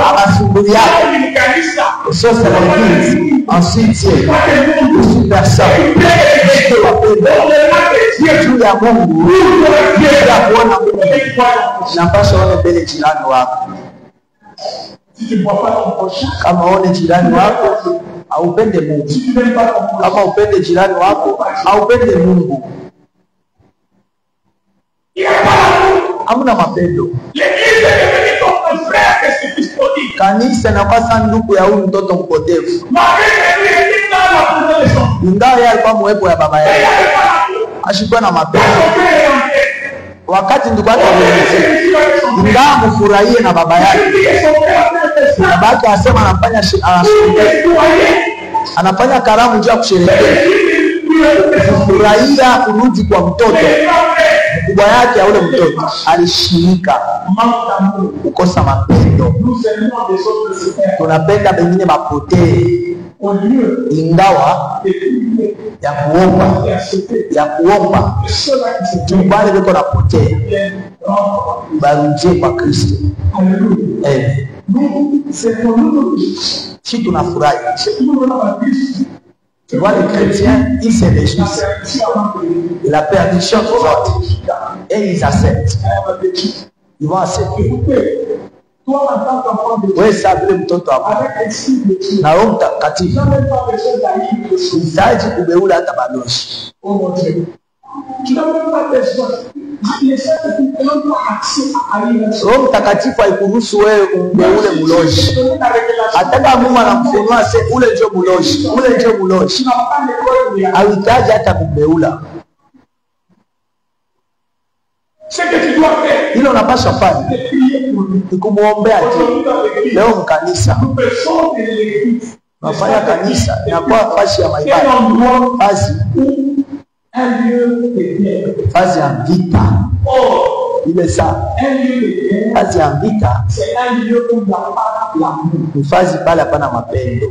abasumbuli yako sio celebrity ensuite une personne qui wapenda juu ya Mungu ya kuona Mungu napasha one mbele jirani wako. Si tu ne vois pas ton prochain, Kama one jirani wako aupende Mungu, si tu n'aimes pas ton prochain, kama upende jirani wako aupende Mungu, il n'y a pas l'amour. hamna mapendo. L'église est devenue comme un frère que ce Christ prodigue. Kanisa inakuwa sanduku ya huyu mtoto mpotevu, Malgré que lui était dans la présence de son ingawa yeye alikuwa mwepo ya baba il n'y yake, avait pas l'amour. ashikuwa na mapendo. Son père est rentré. Wakati ndugu yake alielezea, Il dit avec son père. ingawa mfurahie na baba yake, Il dit que son père a fait ça. baba yake asema anafanya anasherehekea, Il croyait. anafanya karamu juu ya kusherehekea, kufurahia kurudi kwa mtoto mkubwa yake ya ule mtoto. Alishirika Manque d'amour. kukosa mapendo. Nous aimons des autres se faire. Tunapenda wengine mapotee, Au lieu ingawa de prier ya kuomba et accepter. ya kuomba Ceux-là qui se juu bali viko napotea, viennent rendre. barudie kwa Kristo. Alléluia. Nous, c'est pour nous. Si tunafurahi, C'est pour nous dans la Christ. tu vois les chrétiens, ils se La réjouissent perdition avant de de la perdition des autres et ils acceptent. Ils vont accepter. Écoutez, toi en tant qu'enfant de Dieu, Wewe sasa vile mtoto wa Mungu avec l'esprit de Dieu, na Roho tu Mtakatifu n'as même pas besoin d'aller de choses. hitaji kubeula hata balozi. Oh mon Dieu. Tu n'as même pas besoin. Les Saints-Esprit n'ont pas accès à aller de choses. Roho Mtakatifu haikuruhusu wewe umbeule mulozi. Donner la révélation. Hata kama Mungu anamfunua se ule ndio mulozi, ule ndio mulozi. Tu n'as pas l'école de la. Hauhitaji hata kubeula. Ce que tu dois faire, Hilo unapaswa fanya c'est prier pour lui. ni kumwombea tu. Aujourd'hui dans l'église, Leo mkanisa nous faisons de l'église. unafanya kanisa inakuwa fasi ya Quel maibada, endroit fasi où un lieu de guerre. fasi ya vita. Or, Ile saa un lieu de guerre, fasi ya vita c'est un lieu où il n'y a pas l'amour. ni fasi pale hapana mapendo.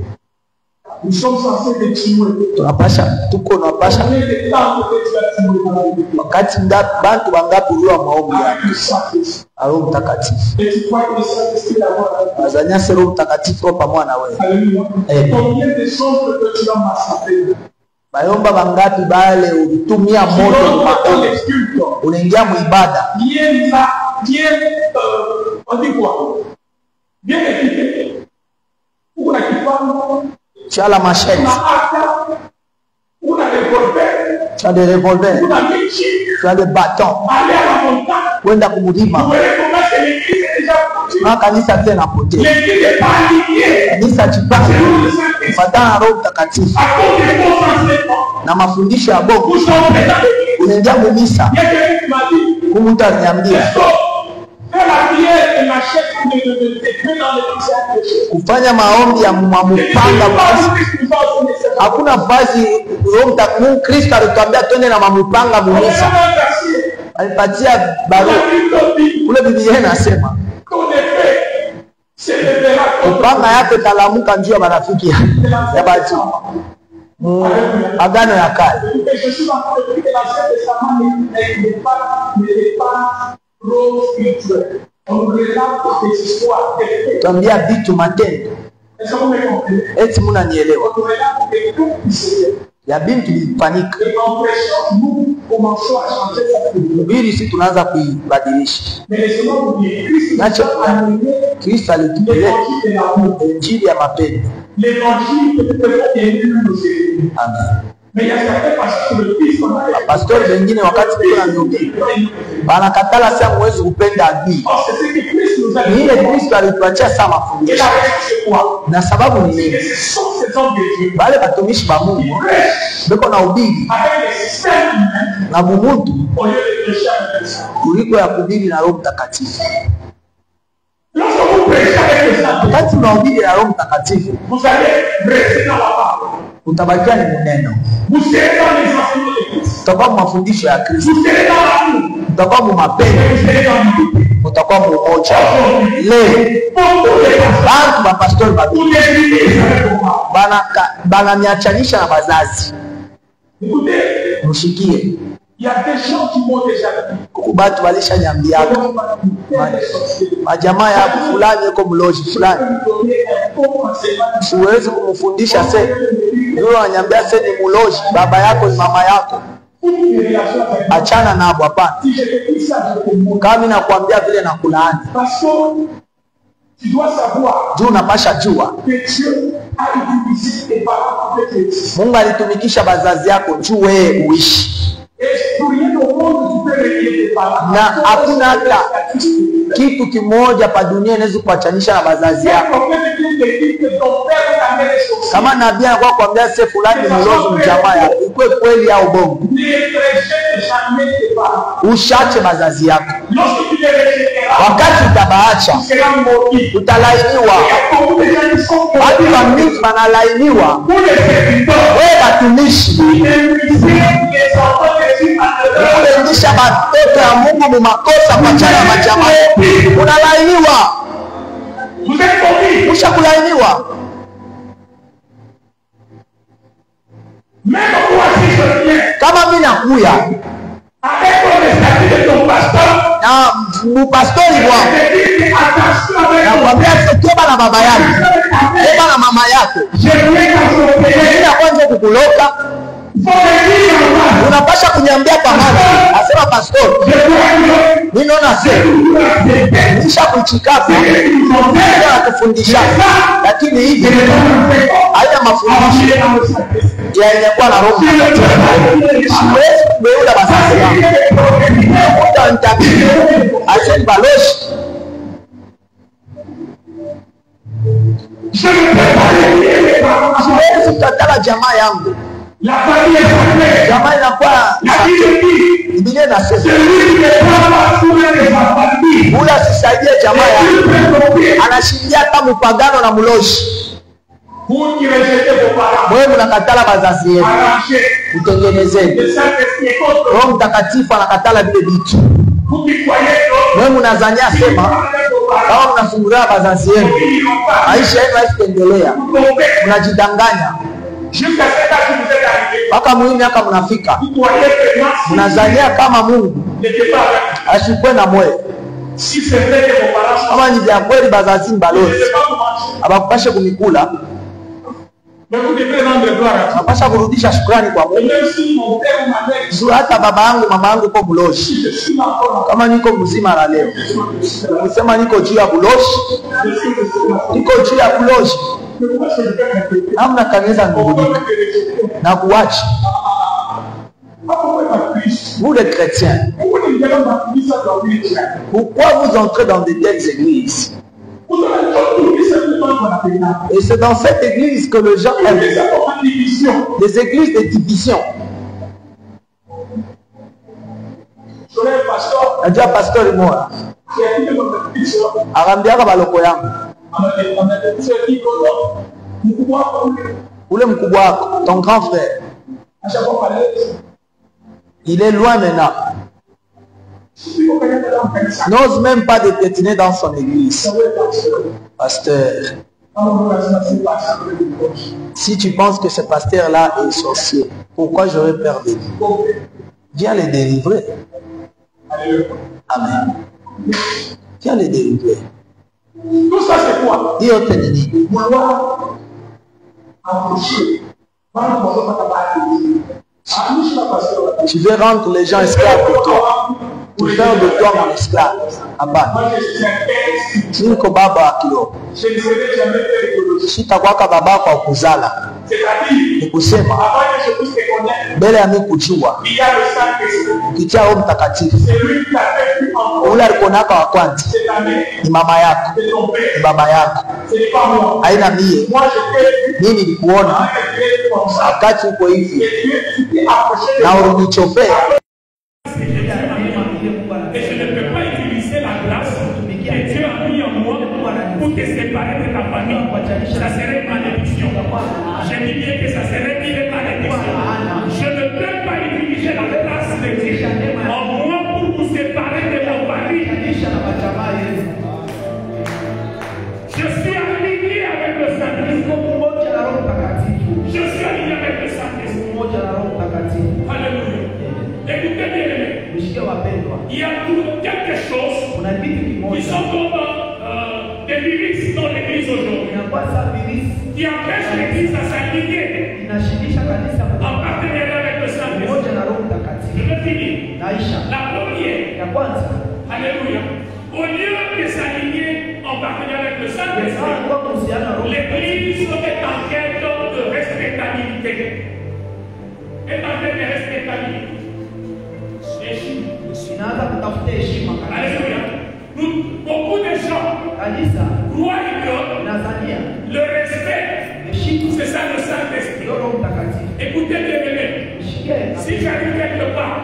Nous sommes censés de tuer. Tunapasha tunapasha Combien de temps que tu as tué dans la vie? wakati bantu bangapi uliwa maombi Avec yake le Saint-Esprit. na Roho Mtakatifu. Et tu crois que le Saint-Esprit d'abord avec toi. Tanzania si Roho Mtakatifu roho pamoja na wewe. Alléluia. Amen. Combien de choses que tu as massacrées? Bayomba bangapi bale utumia moto unaingia muibada. On dit quoi? Bien équipé. Pour la kipano. Tu as la machette. On a des revolvers. Tu as des revolvers. Tu as des bâtons. Aller à la montagne. Wenda kumulima. Vous voyez comment c'est l'église est déjà foutue. Kanisa tena pote. L'église n'est pas alignée. Kanisa jipange. Kufatana Roho Mtakatifu. À cause des bons enseignements. Na mafundisho ya bongo. Vous sortez dans l'église. Unaingia mumisa. Il y a quelqu'un qui m'a dit. Kumuta aliniambia. Faire la prière et machette de dans l'église. Kufanya maombi ya mamupanga. Hakuna vazi Roho Mtakatifu Kristo alituambia twende na mamupanga mumisa. Alipatia barua. Ule Biblia inasema upanga yake talamuka njia marafiki ya baji. Agano ya kale. Tuambia vitu matendo. Eti munanielewa. Ya bintu ilifanyika. Mbili si tunaanza kuibadilisha. Nacho Kristo alitupeleka injili ya mapendo. Amen. Pastori wengine wakati kuna ndugu wanakatala sasa mwezi kupenda adui. Ni ile Kristo alituachia sana mafundisho. Na sababu ni nini? Wale watumishi wa Mungu beko na ubiri na bumutu kuliko ya kubiri na Roho Mtakatifu. Wakati unahubiri na Roho Mtakatifu utabakia ni muneno. Utakuwa mafundisho ya Kristo. Utakuwa mumapendo. Utakuwa mumoja. Leo bantu ba pastori babili bana niachanisha na bazazi. Mushikie. Kubatu walisha nyambiaka majamaa ya fulani yuko mloji fulani, siwezi kumfundisha sasa. Yule ananiambia sasa ni mloji, baba yako ni mama yako, achana nabo. Hapana, kama nakwambia vile na kulaani juu unapasha jua Mungu alitumikisha bazazi yako juu wewe uishi. Na hakuna hata kitu kimoja pa dunia inaweza kuachanisha na bazazi yako. Kama nabii anakuwa kuambia sasa fulani mlozi mjamaa yako, ukwe kweli au bongo, ushache bazazi yako. Wakati utabaacha utalainiwa. Watu wa mimi wanalainiwa. Wewe batumishi kuendesha matoto ya Mungu mu makosa kwa chana ya majamaa, unalainiwa. Usha kulainiwa. Kama mimi nakuya na mpastori wako nakwambia sitoba na baba yako, toba na mama yako, ina kwanza kukuloka. Unapasha kunyambia pamoja. Asema pastor, mimi naona sasa nisha kuchikapo na kufundisha, lakini hivi haina mafundisho ya inakuwa na Roho Mtakatifu. Siwezi kubeula basasi yangu utanitabii aseni baloshi. Siwezi kukatala jamaa yangu. Jamaa inakuwa Biblia inasema ula sisaidie jamaa yangu, anashindia kama upagano na mloshi. Wewe mnakatala bazazi yetu, utengenezeni. Roho Mtakatifu anakatala vile vitu. Wewe mnazania sema kama mnafungulia bazazi yenu, maisha yenu haitaendelea. Mnajidanganya. Mpaka mwini haka mnafika mnazania kama Mungu ashikwe na moyo. Kama ni vya kweli bazazi mbalozi abakupashe kumikula, Mais vous devez rendre gloire à Dieu. Napasha kurudisha shukrani kwa Mungu. Même si mon père ou ma mère, Juu hata baba yangu mama yangu kwa buloshi. je suis là encore. Kama niko mzima na leo. Unasema niko juu ya buloshi. Niko juu ya buloshi. Namna kanisa ngurudika. Na kuacha. Vous les chrétiens, pourquoi vous entrez dans de telles églises? Et c'est dans cette église que le gens aiment. Des églises de division. Najua pastor mmoja akambiaka baloko yangu, ule mkubwa wako, ton grand frère, il est loin maintenant. N'ose même pas de tétiner dans son église. Pasteur, si tu penses que ce pasteur-là est sorcier, pourquoi j'aurais peur de lui? Viens les délivrer. Amen. Viens les délivrer. Tout ça c'est quoi? Tu veux rendre les gens esclaves de toi. Tu faire de toi mon esclave. Abba. Niko baba kilo. Sitakwaka baba kwa kuzala. Ni kusema mbele ya mimi kujua kupitia Roho Mtakatifu, ule alikonaka wa kwanza ni mama yako, ni baba yako, haina mie. Mimi nilikuona wakati uko hivi na ulinichofea. Et je ne peux pas utiliser la grâce que Dieu a mis en moi pour te séparer de ta famille. Ça serait malédiction. Je dis bien que ça serait une malédiction. Je ne peux pas utiliser la grâce de Dieu en moi pour vous séparer de mon famille. Je suis aligné avec le Saint-Esprit. Je suis aligné avec le Saint-Esprit. Alléluia. Écoutez bien. Il y a quelque chose qui sont comme des virus dans l'église aujourd'hui, qui empêchent l'église à s'aligner en partenariat avec le Saint-Esprit. Je vais finir. La première, alléluia, au lieu de s'aligner en partenariat avec le Saint-Esprit, l'église est en quête de respectabilité. Est en quête de respectabilité. Alléluia. Beaucoup de gens croient que le respect, c'est ça le Saint-Esprit. Écoutez bien, bébé. Si j'arrive quelque part,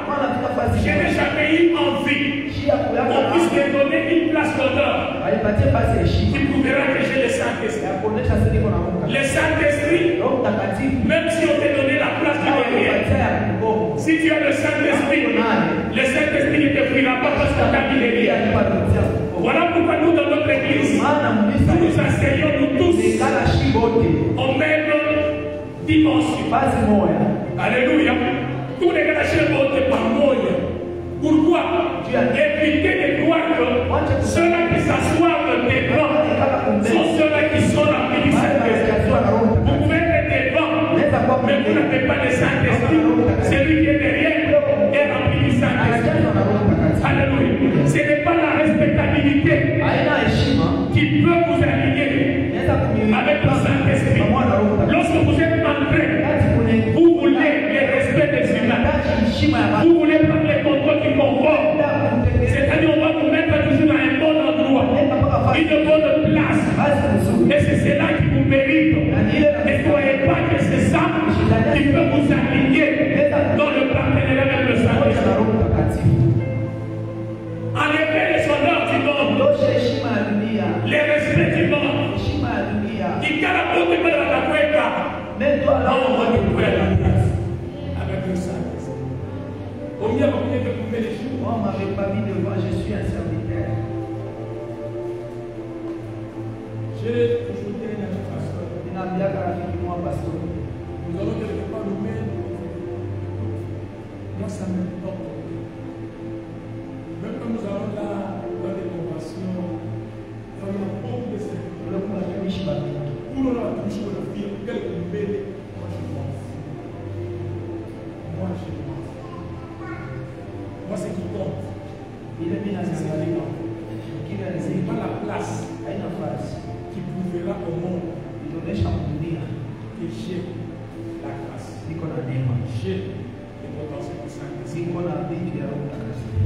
je n'ai jamais eu envie qu'on puisse me donner une place d'honneur qui prouvera que j'ai le Saint-Esprit. Le Saint-Esprit, même si on t'a donné la place de derrière, si tu as le Saint-Esprit, le Saint-Esprit ne te fuira pas parce qu'on t'a mis derrière. Voilà pourquoi nous, dans notre église, nous nous enseignons nous tous au même dimension. Alléluia. Tous les gars votent par moyen. Pourquoi? Éviter de croire que ceux-là qui s'assoient devant sont ceux-là qui sont remplis du Saint-Esprit. Vous pouvez être devant, mais vous n'avez pas le Saint-Esprit. Celui qui est derrière est rempli du Saint-Esprit. Alléluia. Ce n'est pas la respectabilité qui peut vous aligner avec le Saint-Esprit. Lorsque vous êtes entré, vous voulez le respect des humains. Vous voulez prendre le contrôle du confort. C'est-à-dire on va vous mettre toujours dans un bon endroit, une bonne place. Et c'est cela qui vous mérite. Ne croyez pas que c'est ça qui peut vous aligner dans le partenariat avec le Saint-Esprit. Enlevez les honneurs du monde, les respects du monde. Il y a la bonne de la cueca. Là, on va nous couper la place avec le Saint-Esprit. Au mieux, vous pouvez couper les choses. Moi, on ne m'avait pas mis devant, je suis un serviteur. J'ai toujours dit à un pasteur. Nous allons quelque part nous mettre. Moi, ça m'importe. Même quand nous allons là, dans des conventions, dans le pauvre de cette. Pour la touche de la vie, quelqu'un met au monde inaonyesha dunia que j'ai la grâce, iko na neema, j'ai le potentiel du Saint-Esprit. iko na vitu ya Roho Mtakatifu.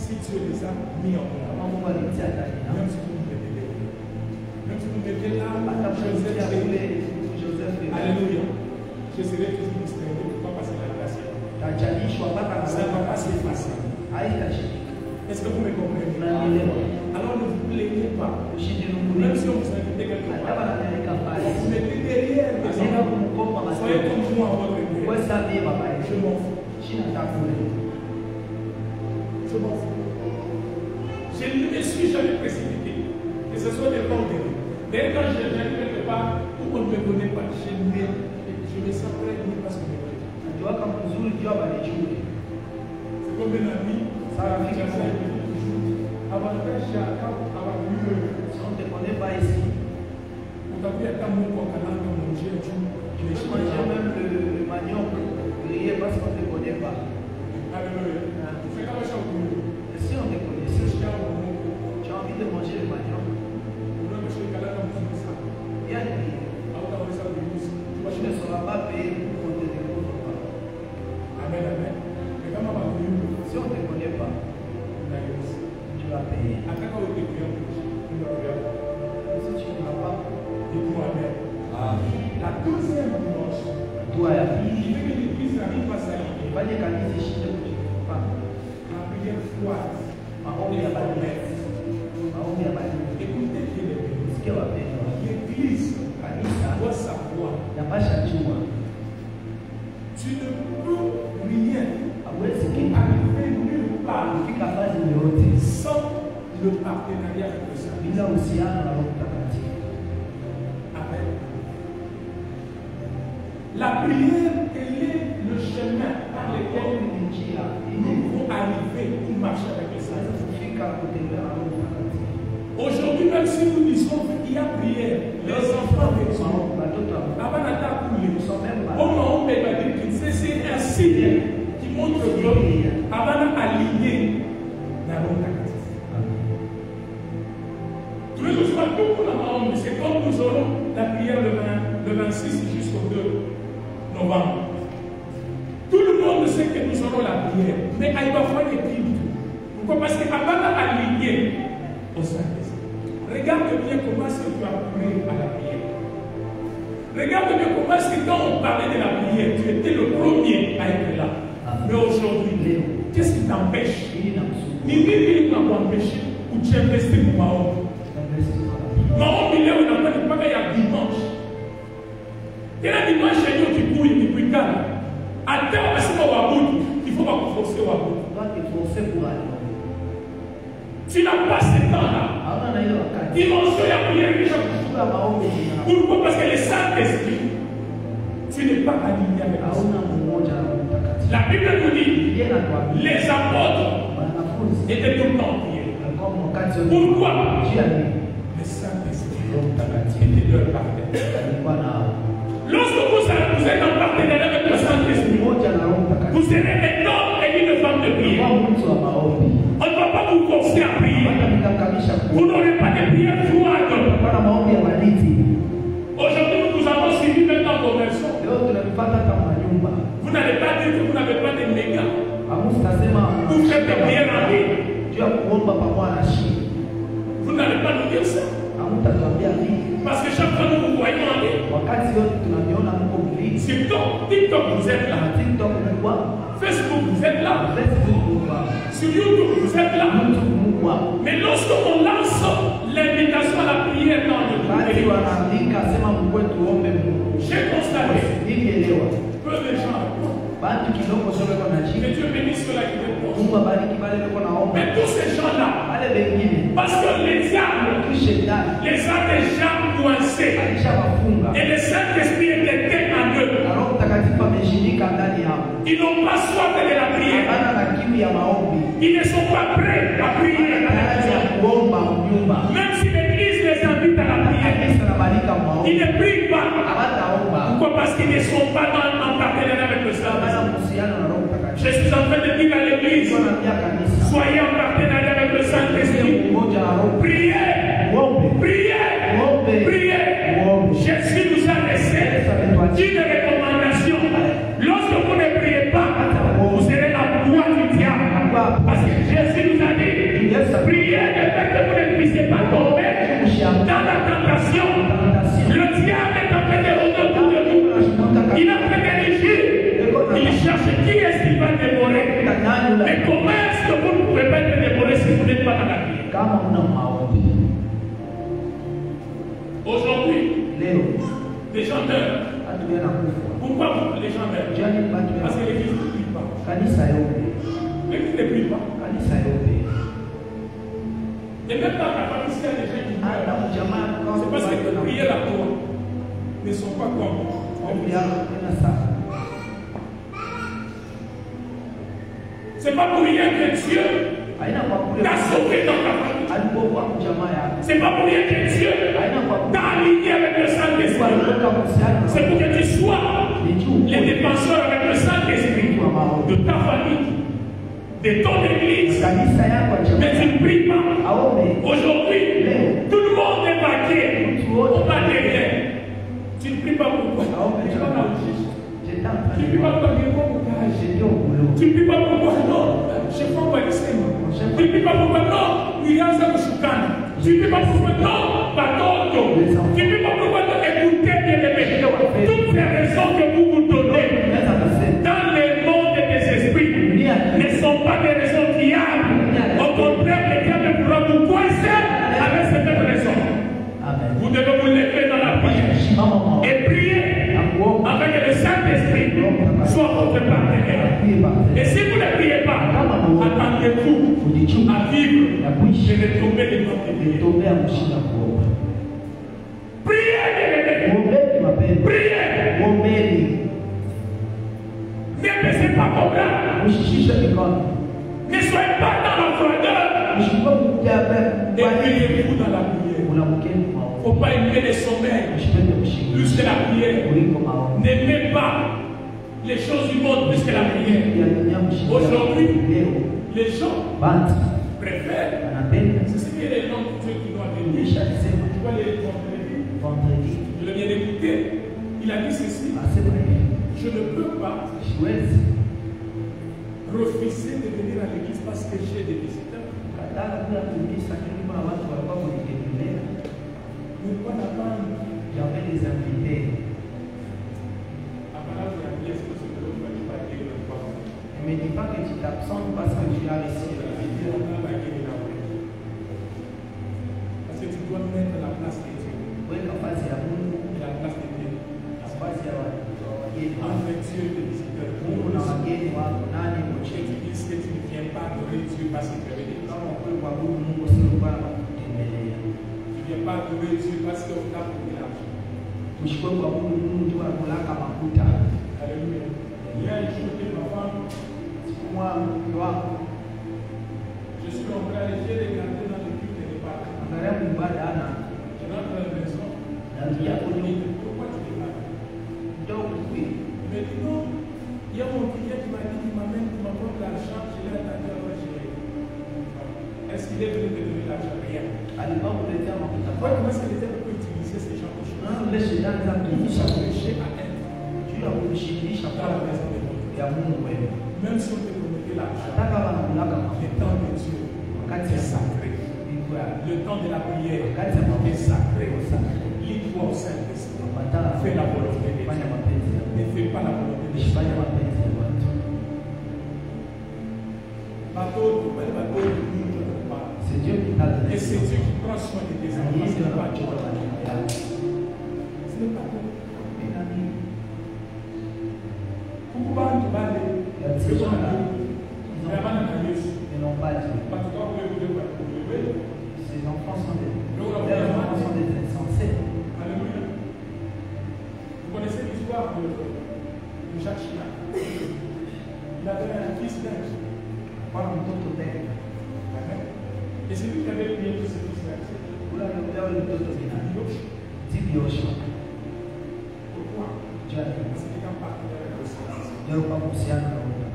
Si Dieu les a mis en place, Kama Mungu alitia ndani yao, même si vous me mettez là, même si vous me mettez là, hata Joseph kuanzia est kule Joseph, Alléluia. Je serai toujours distingué pour pas passer la grâce. tajalishwa mpaka na Ça ne va pas s'effacer. haitashiriki. Est-ce que vous me comprenez? Unanielewa? Alors ne vous plaignez pas. Usijinungulie. Même si on vous invite quelque Hata part, wanapeleka mbali. vous mettez derrière les Anaenda enfants. kumkomba Soyez maskini. comme moi à votre gré. Wewe sasa ndiye baba Je yetu. m'en fous. Shina takule. Je m'en fous. Je ne me suis jamais précipité. Que ce soit des formes de vie. D'ailleurs, quand je viens quelque part où on ne me connaît pas, je me sens très bien parce que je me connais. Najua kama mzuri ndio abanijue. C'est comme un ami. Ça a fait ça. Avantage avoir mieux. Si on te connaît pas ici, Utakuwa kama Mungu akalanga mwenyewe juu. moi j'aime même le manioc grillé parce qu'on te connaît pas. Alléluia. C'est comme ça que Et si on te connaissait, tu as envie de manger le manioc, bien grillé. Tu ne seras pas payé pour qu'on te découvre pas. Amen, amen. Mais comment va Si on ne te connaît pas, tu vas payer. Si tu ne vas pas, La deuxième dimanche, toi ya pili, il veut que l'église n'arrive pas à s'aligner. fanye kanisa ishinde kujipa. La prière froide. Maombi ya badilika. Maombi ya badilika. Écoutez bien les bénis. Sikia wapendwa. L'église Kanisa doit savoir. yapasha jua. Tu ne peux rien Hawezi kitu arriver nulle part kufika fasi yoyote sans le partenariat avec le Saint. bila uhusiano na Roho Mtakatifu. Amen. La prière, elle est le chemin par lequel Maombi ni njia nous ili pouvons arriver pour marcher avec le tuweze Saint. kufika kutembea na Roho Mtakatifu. Aujourd'hui, même si nous disons qu'il y a prière, les enfants avec nous, Maombi watoto wa avant d'attaquer Mungu someme au moment où on va dire que c'est un signe qui montre que avant d'aligner la Roho Mtakatifu. Tous les jours, tout pour la Mahomet, c'est comme nous aurons la prière le 26 jusqu'au 2 novembre. Tout le monde sait que nous aurons la prière, mais il va falloir des prières. Pourquoi? Parce qu'avant d'aligner au Saint-Esprit, regarde bien comment est-ce que tu as prié à la prière. Regarde bien comment est-ce que quand on parlait de la prière, tu étais le premier à être là. Mais aujourd'hui, qu'est-ce qui t'empêche? Ni qui va t'empêcher ou tu investis pour Mahomet? Maombi leo inakuwa ni mpaka ya dimanche. Tena dimanche yenyewe ukikuja ni kuikana. Hata wasema waabudu, il faut pas kuforcer waabudu. Tu n'as pas ce temps-là. Dimension ya prière déjà kushukura maombi. Pourquoi? Parce que le Saint-Esprit, tu n'es pas aligné avec lui. La Bible nous dit, les apôtres étaient tout le temps en prière. Pourquoi? Le Saint-Esprit était leur partenaire. Lorsque vous êtes en partenariat avec le Saint-Esprit, vous serez un homme et une femme de prière. On ne va pas vous forcer à prier. Vous n'aurez pas de prière froide. Aujourd'hui, nous avons suivi maintenant vos versions. Vous n'allez pas dire que vous n'avez pas de méga. Vous faites des prières en ligne. Vous n'allez pas nous dire ça. Parce que chaque fois nous vous voyons en ligne. Sur TikTok, vous êtes là. Facebook, vous êtes là. Sur YouTube, vous êtes là. Mais lorsqu'on lance l'invitation à la prière dans le j'ai constaté peu de gens. Que Dieu bénisse ceux-là qui te posent. Mais tous ces gens-là, parce que les diables les a déjà coincés. Et le Saint-Esprit est éteint en eux. Ils n'ont pas soif de la prière. Ils ne sont pas prêts à prier. Même si l'Église les invite à la prière, ils ne prient pas. Pourquoi? Parce qu'ils ne sont pas en partenariat avec le Saint-Esprit. Je suis en train de dire à l'Église, soyez en partenariat avec le Saint-Esprit. Priez, priez, priez. puissiez pas tomber dans la tentation. Le diable est en train de rôder autour de vous. Il est en train de réagir. Il cherche qui est-ce qui va dévorer. Mais comment est-ce que vous ne pouvez pas être dévoré si vous n'êtes pas dans la prière? Aujourd'hui, les gens meurent. Pourquoi les gens meurent? Parce que l'église ne prie pas. L'église ne prie pas. Et même dans la famille, s'il y a des gens qui meurent, c'est parce que les prières à toi ne sont pas comme. C'est pas pour rien que Dieu t'a sauvé dans ta famille. C'est pas pour rien que Dieu t'a aligné avec le Saint-Esprit. C'est pour que tu sois les défenseurs avec le Saint-Esprit de ta famille, de ton église. Mais tu ne pries pas. Aujourd'hui, tout le monde est marqué. On va derrière. Tu ne pries pas pourquoi? Tu ne pries pas pourquoi? Tu ne pries pas pourquoi? Non. Je ne pas le Seigneur. Tu ne pries pas pourquoi? Non. Il y a ça Tu ne pries pas pourquoi? Non. Pardon. Tu ne pries pas pourquoi? Écoutez bien les péchés. Toutes les raisons que vous vous donnez dans le monde des esprits ne sont pas des raisons fiables. Au contraire, le diable pourra vous coincer avec cette raison. Vous devez vous lever dans la prière et prier afin que le Saint-Esprit soit votre partenaire. Et si vous ne priez pas, attendez-vous à vivre et de tomber des noms de Dieu. Priez, bien-aimés. Priez. Ne baissez pas vos bras. Ne soyez pas dans la froideur. Et priez-vous dans la prière. Il ne faut pas aimer les sommeils plus que la prière. N'aimez pas les choses du monde plus que la prière. Aujourd'hui, les gens préfèrent. C'est ce qui est les noms de Dieu qui doivent venir. Tu vois les vendredis. Je viens d'écouter. Il a dit ceci. Je ne peux pas refuser de venir à l'église parce que j'ai des visiteurs. J'avais des invités. Ne me dis pas que tu t'absentes parce que tu as reçu la visite. Parce que tu dois mettre la place de Dieu. Oui, la place de Dieu. La place de Dieu. La place de Dieu. Avec Dieu, les visiteurs. Tu dis que tu ne viens pas adorer Dieu parce que tu avais des gens. Tu ne viens pas adorer Dieu parce qu'on t'a pris l'argent. Alléluia. Il y a un jour que ma femme, je suis en train de regarder dans le culte des Pâques. Je rentre à la maison. Il y a pourquoi tu es là? Il me dit non. Il y a mon client qui m'a dit qu'il m'amène pour m'apporter l'argent. Je l'ai attendu avant chez. Est-ce qu'il est venu me donner l'argent? Rien. Comment est-ce que les gens peuvent utiliser ces gens pour choses? Vous cherchez à être. Même si on te promettait l'argent, le temps de Dieu est sacré. Le temps de la prière est sacré. Lis-toi au Saint-Esprit. Fais la volonté de Dieu. Ne fais pas la volonté de Dieu. C'est Dieu qui t'a donné. Et c'est Dieu qui prend soin de tes enfants. Ce n'est pas Dieu. Ce n'est pas Dieu. Ces enfants sont des insensés. Alléluia. Vous connaissez l'histoire de Jacques Chirac. Il avait un fils d'âge. Et c'est lui qui avait prié pour ce fils d'âge. Pourquoi? Parce qu'il n'a pas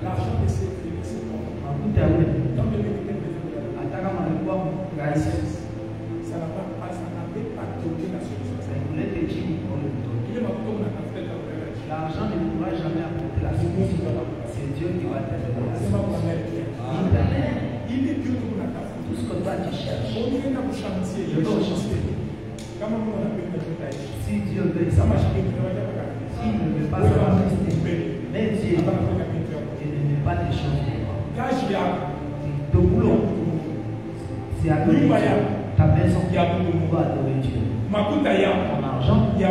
l'argent de ses filles, c'est bon. Dans le mérite ça n'a pas donné la solution. L'argent ne pourra jamais apporter la solution. C'est Dieu qui va te donner la solution. Il est Dieu qui vous a fait. Tout ce que toi tu cherches. On est dans le chantier. Je vais au chantier. Comment on appelle le détail? Si Dieu veut, ça marche. S'il ne veut pas, ça va rester. Mais Dieu ne met pas des choses. Ton boulot, c'est adorer Dieu. Ta maison, tu vas adorer Dieu. Ton argent, tu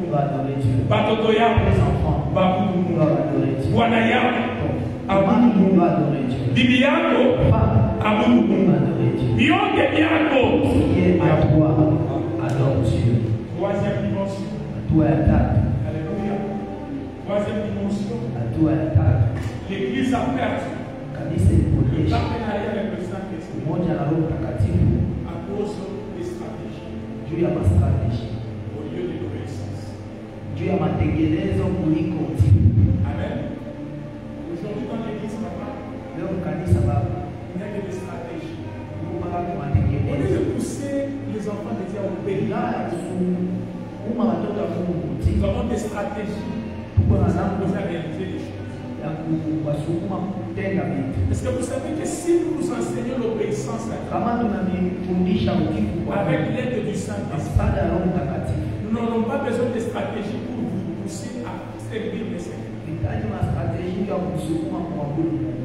vas adorer Dieu. Tes enfants, tu vas adorer Dieu. Ton mari, tu vas adorer Dieu. Femme, tu vas adorer Dieu. Ce qui est à toi, adore Dieu. Troisième dimension. À toi et à table. Alléluia. Troisième dimension. À toi et à table. L'église a perdu Kanisa le ilipotesha partenariat avec le Saint-Esprit umoja na Roho Mtakatifu à cause des stratégies juu ya mastrateji, au lieu de l'obéissance. juu ya matengenezo kuliko utii. Amen. Aujourd'hui, dans l'église, papa, Leo kanisa baba, il n'y a que des stratégies. Mungu baba Au lieu matengenezo de pousser les enfants de Dieu à obéir, na uma watoto wa Mungu kutii, nous avons des stratégies tuko na pour namna nous à réaliser les choses. ya kuwasukuma kutenda vitu. Est-ce que vous savez que si nous nous enseignons l'obéissance à Dieu, Kama tunamfundisha utiifu kwa avec Mungu l'aide du na Saint-Esprit, msaada ya Roho Mtakatifu, nous n'aurons pas besoin de stratégies pour vous pousser à servir les Seigneurs. hitaji mastrateji ya kusukuma kuabudu Mungu.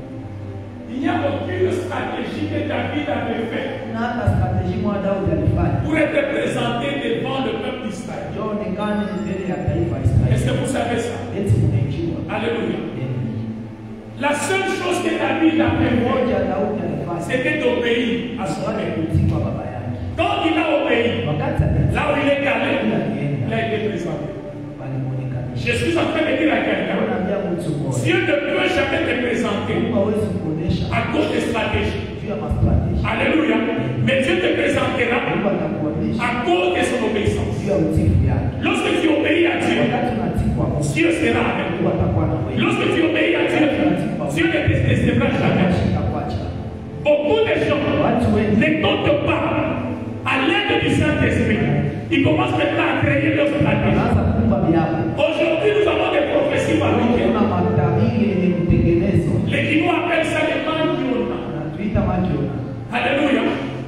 Il n'y a aucune stratégie que David avait faite Na hata strateji moja Daudi alifanya pour être présenté devant le peuple d'Israël. onekane mbele ya taifa Est-ce que Israeli. vous savez ça? Eti mnaijua. Alléluia. La seule chose que David a fait, Moja Daudi alifanya c'était d'obéir à son swala ya père. kutii kwa baba yake. Quand il a obéi, Wakati alitii là où il est allé, il a été présenté. walimuonekanisha. Je suis en train de dire à quelqu'un, Naambia mtu mmoja, Dieu ne peut jamais te présenter Mungu hawezi kuonesha à cause des stratégies. juu ya mastrateji. Alléluia. Mais Dieu te présentera Mungu atakuonesha à cause de son obéissance. juu ya utiifu yake. Lorsque tu obéis à Dieu, Wakati unatii kwa Mungu, Dieu sera avec Mungu toi. atakuwa na wewe. Lorsque tu obéis à Dieu, Dieu ne te laissera jamais. Atakuacha. Beaucoup de gens Watu wengi ne tentent pas à l'aide du Saint-Esprit. Ils commencent maintenant à créer leur stratégie. wanaanza kuumba miako. Aujourd'hui, nous avons des prophéties fabriquées. Kuna matabiri yenye kutengenezwa. Les Guinois appellent ça les mandiona. Anatuita makiona. Alléluia.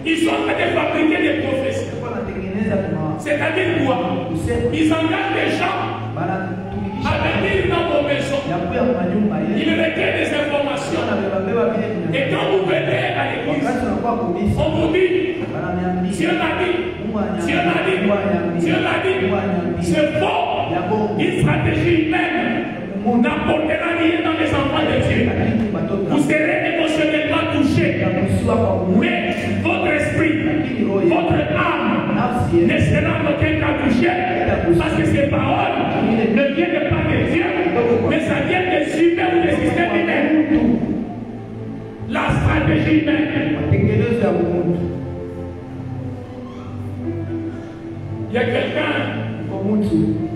Ils sont en train de fabriquer des prophéties. Wanatengeneza kuna C'est-à-dire quoi? kusema Ils engagent des gens wanatumikisha à venir dans vos maisons. ya kuya kwa nyumba Ils yetu. requièrent des informations. Wanabeba vile Et vile. quand vous venez à l'église, Wakati unakuwa kumisa, on vous dit, wananiambia Dieu l'a dit, Mungu Dieu l'a dit, ananiambia, Dieu l'a dit. Mungu ananiambia. C'est faux. Ya bongo. Une stratégie humaine n'apportera rien dans les enfants de Dieu. Lakini watoto Vous serez émotionnellement touchés. wanakusiwa kwa Mungu. Mais votre esprit, votre âme Nafsi ne yetu sera en aucun cas touchée. Parce que ces paroles ne viennent pas de Dieu, mais ça vient des humains ou des systèmes humains. La stratégie humaine. matengenezo ya Mungu. Il y a quelqu'un Kwa mtu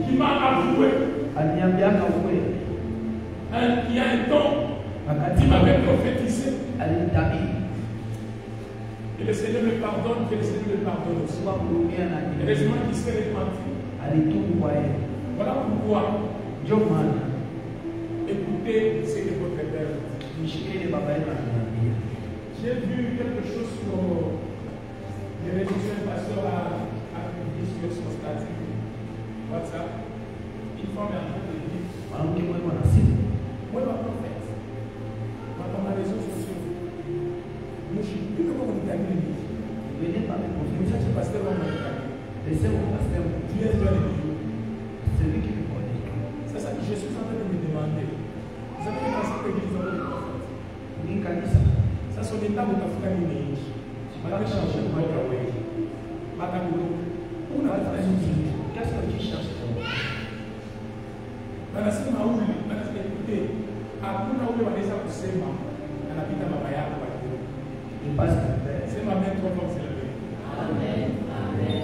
qui m'a avoué aliniambiaka ukweli, il y a un temps, wakati il m'avait prophétisé. alinitabiri Et le Seigneur me pardonne, que le Seigneur me pardonne aussi. kwa kurumia na Heureusement qu'il s'est repenti. alitubu kwa yeye. Voilà pourquoi Ndio maana écoutez ce que votre Père dit. mshikeni baba yenu ananiambia. J'ai vu quelque chose sur les réseaux sociaux, le pasteur a publié sur son statut WhatsApp. Une femme est en train de dire, Mwanamke mwema na simu. moi ma prophète, dans les réseaux sociaux, je suis plus que comme on dit. Venez par les Vous confiance. êtes pasteur dans mon cas. Laissez-moi pasteur. Dieu est dans les vidéos. C'est lui qui me connaît. C'est ça que je suis en train de me demander. Vous avez pensé que l'église a des prophètes. Ni kanisa. Ça, son état de tafuta nini? Malaki changer mwaka wengi. Makabudu. Unafanya nini? Qu'est-ce que tu cherches? Wanasema huyu, wanasema écoutez, hakuna ule wanaweza kusema anapita baba yako kwa hiyo. Il passe le père. Sema amen trois fois c'est le Père. Amen. Amen.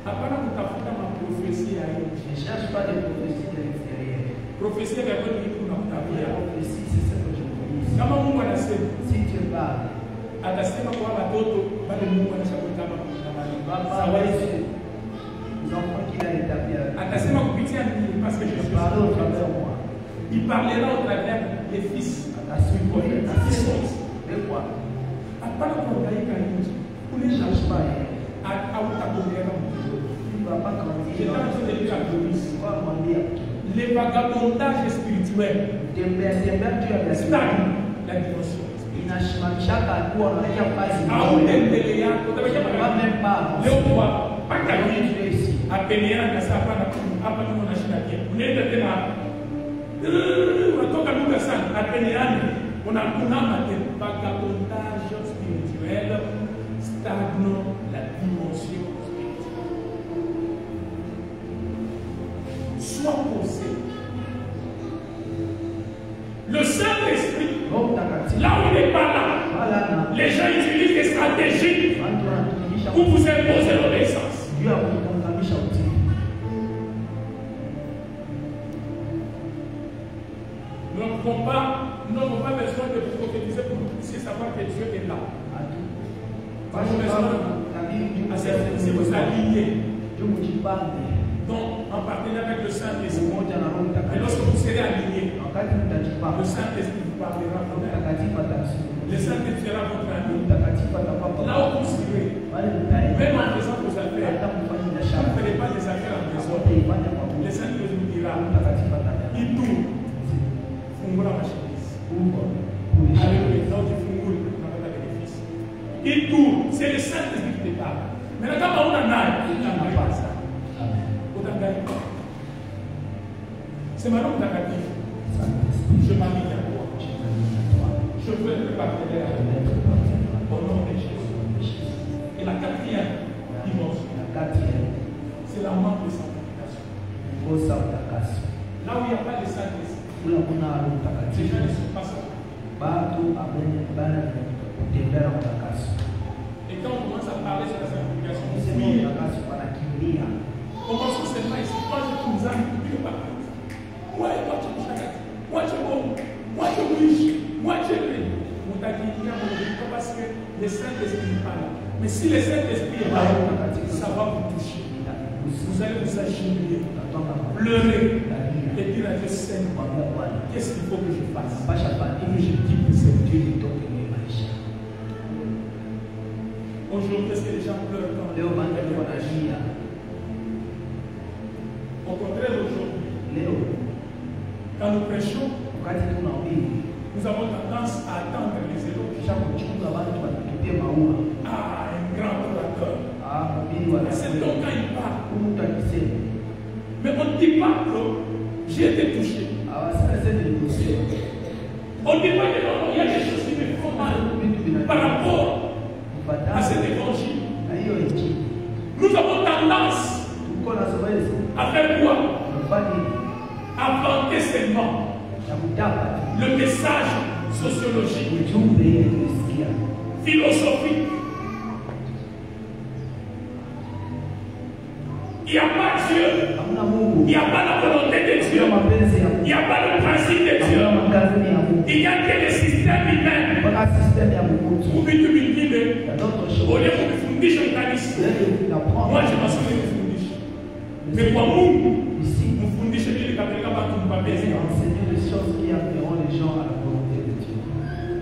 Hapana kutafuta maprofesia ya nje. Je ne cherche pas des prophéties de l'extérieur. Profesia ya kweli ni La tunakutambia. prophétie, c'est ce que je vous dis. Kama Mungu anasema, Si Dieu parle, atasema kwa watoto bali Mungu anashakutama na mali. va parler sur les enfants qu'il a établis avec. Atasema kupitia nini? Parce que je suis Parler au travers de moi. Il parlera au travers des fils. À suivre les fils. De quoi? Hapana kuangaika nje. Unaisha Spain. Hautagongeana mtu. Les vagabondages spirituels stagnent la dimension. Sois posé. Le Saint-Esprit, là où il n'est pas là, les gens utilisent des stratégies pour vous imposer l'obéissance. Nous n'avons pas besoin de prophétiser pour que vous puissiez savoir que Dieu est là. Nous avons besoin de vous aligner. Donc, en partenariat avec le Saint-Esprit. Et lorsque vous serez alignés, le Saint-Esprit vous parlera. Le Saint-Esprit sera votre ami. Là où vous serez, même en faisant vos affaires, vous ne ferez pas des affaires en maison. Le Saint-Esprit vous dira, il tourne. Fungula ma chemise. Alléluia. Donc, il fungule dans votre bénéfice. Il tourne. C'est le Saint-Esprit qui te parle. Mais quand on a un âge, il n'a pas ça. C'est ma langue d'acadie. Je m'aligne à toi. Je veux être partenaire au nom de Jésus. Et la quatrième dimension, c'est la manque de sanctification. Là où il n'y a pas de Saint-Esprit, les gens ne sont pas sanctifiés. Et quand on commence à parler sur la sanctification, commençons seulement ici. Moi, je trouve ça un peu partout. Moi, je suis bon. Moi, je riche. Moi, je vais. On t'a dit, parce que le Saint-Esprit n'est pas là. Mais si le Saint-Esprit est là, ça va vous toucher. Vous allez vous agenouiller, pleurer et dire à Dieu, Seigneur, qu'est-ce qu'il faut que je fasse? Et que je dis que c'est Dieu qui donne les maïs. Aujourd'hui, est-ce que les gens pleurent quand Léo va agir? Au contraire, aujourd'hui, quand nous prêchons, nous avons tendance à attendre les éloges. Ah, un grand orateur. C'est donc quand il parle. Mais on ne dit pas que j'ai été touché. On ne dit pas que non, il y a des choses qui me font mal par rapport à cet évangile. Nous avons tendance à faire quoi? À vanter seulement le message sociologique, philosophique. Il n'y a pas Dieu. Il n'y a pas la volonté de Dieu. Il n'y a pas le principe de Dieu. Il n'y a que le système humain. Vous me dites, au lieu de me fondre en calice, moi je m'en souviens de fondre. Mais pour nous, nous fondons chez les catholiques, nous ne pouvons pas enseigner des choses qui amèneront les gens à la volonté de Dieu.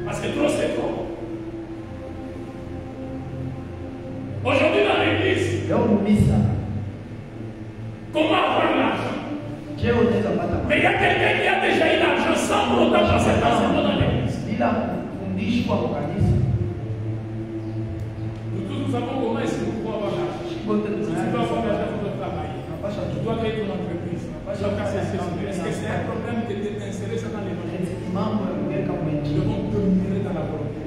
Parce que trop c'est trop. Aujourd'hui dans l'église, comment avoir l'argent? Mais il y a quelqu'un qui a déjà eu l'argent sans pour autant passer dans l'église. Nous tous nous savons comment est-ce que nous pouvons avoir l'argent. Si tu dois avoir l'argent, tu dois travailler. Tu dois créer ton entreprise. Est-ce que c'est un problème de t'insérer ça dans l'évangile? Nous devons demeurer dans la volonté.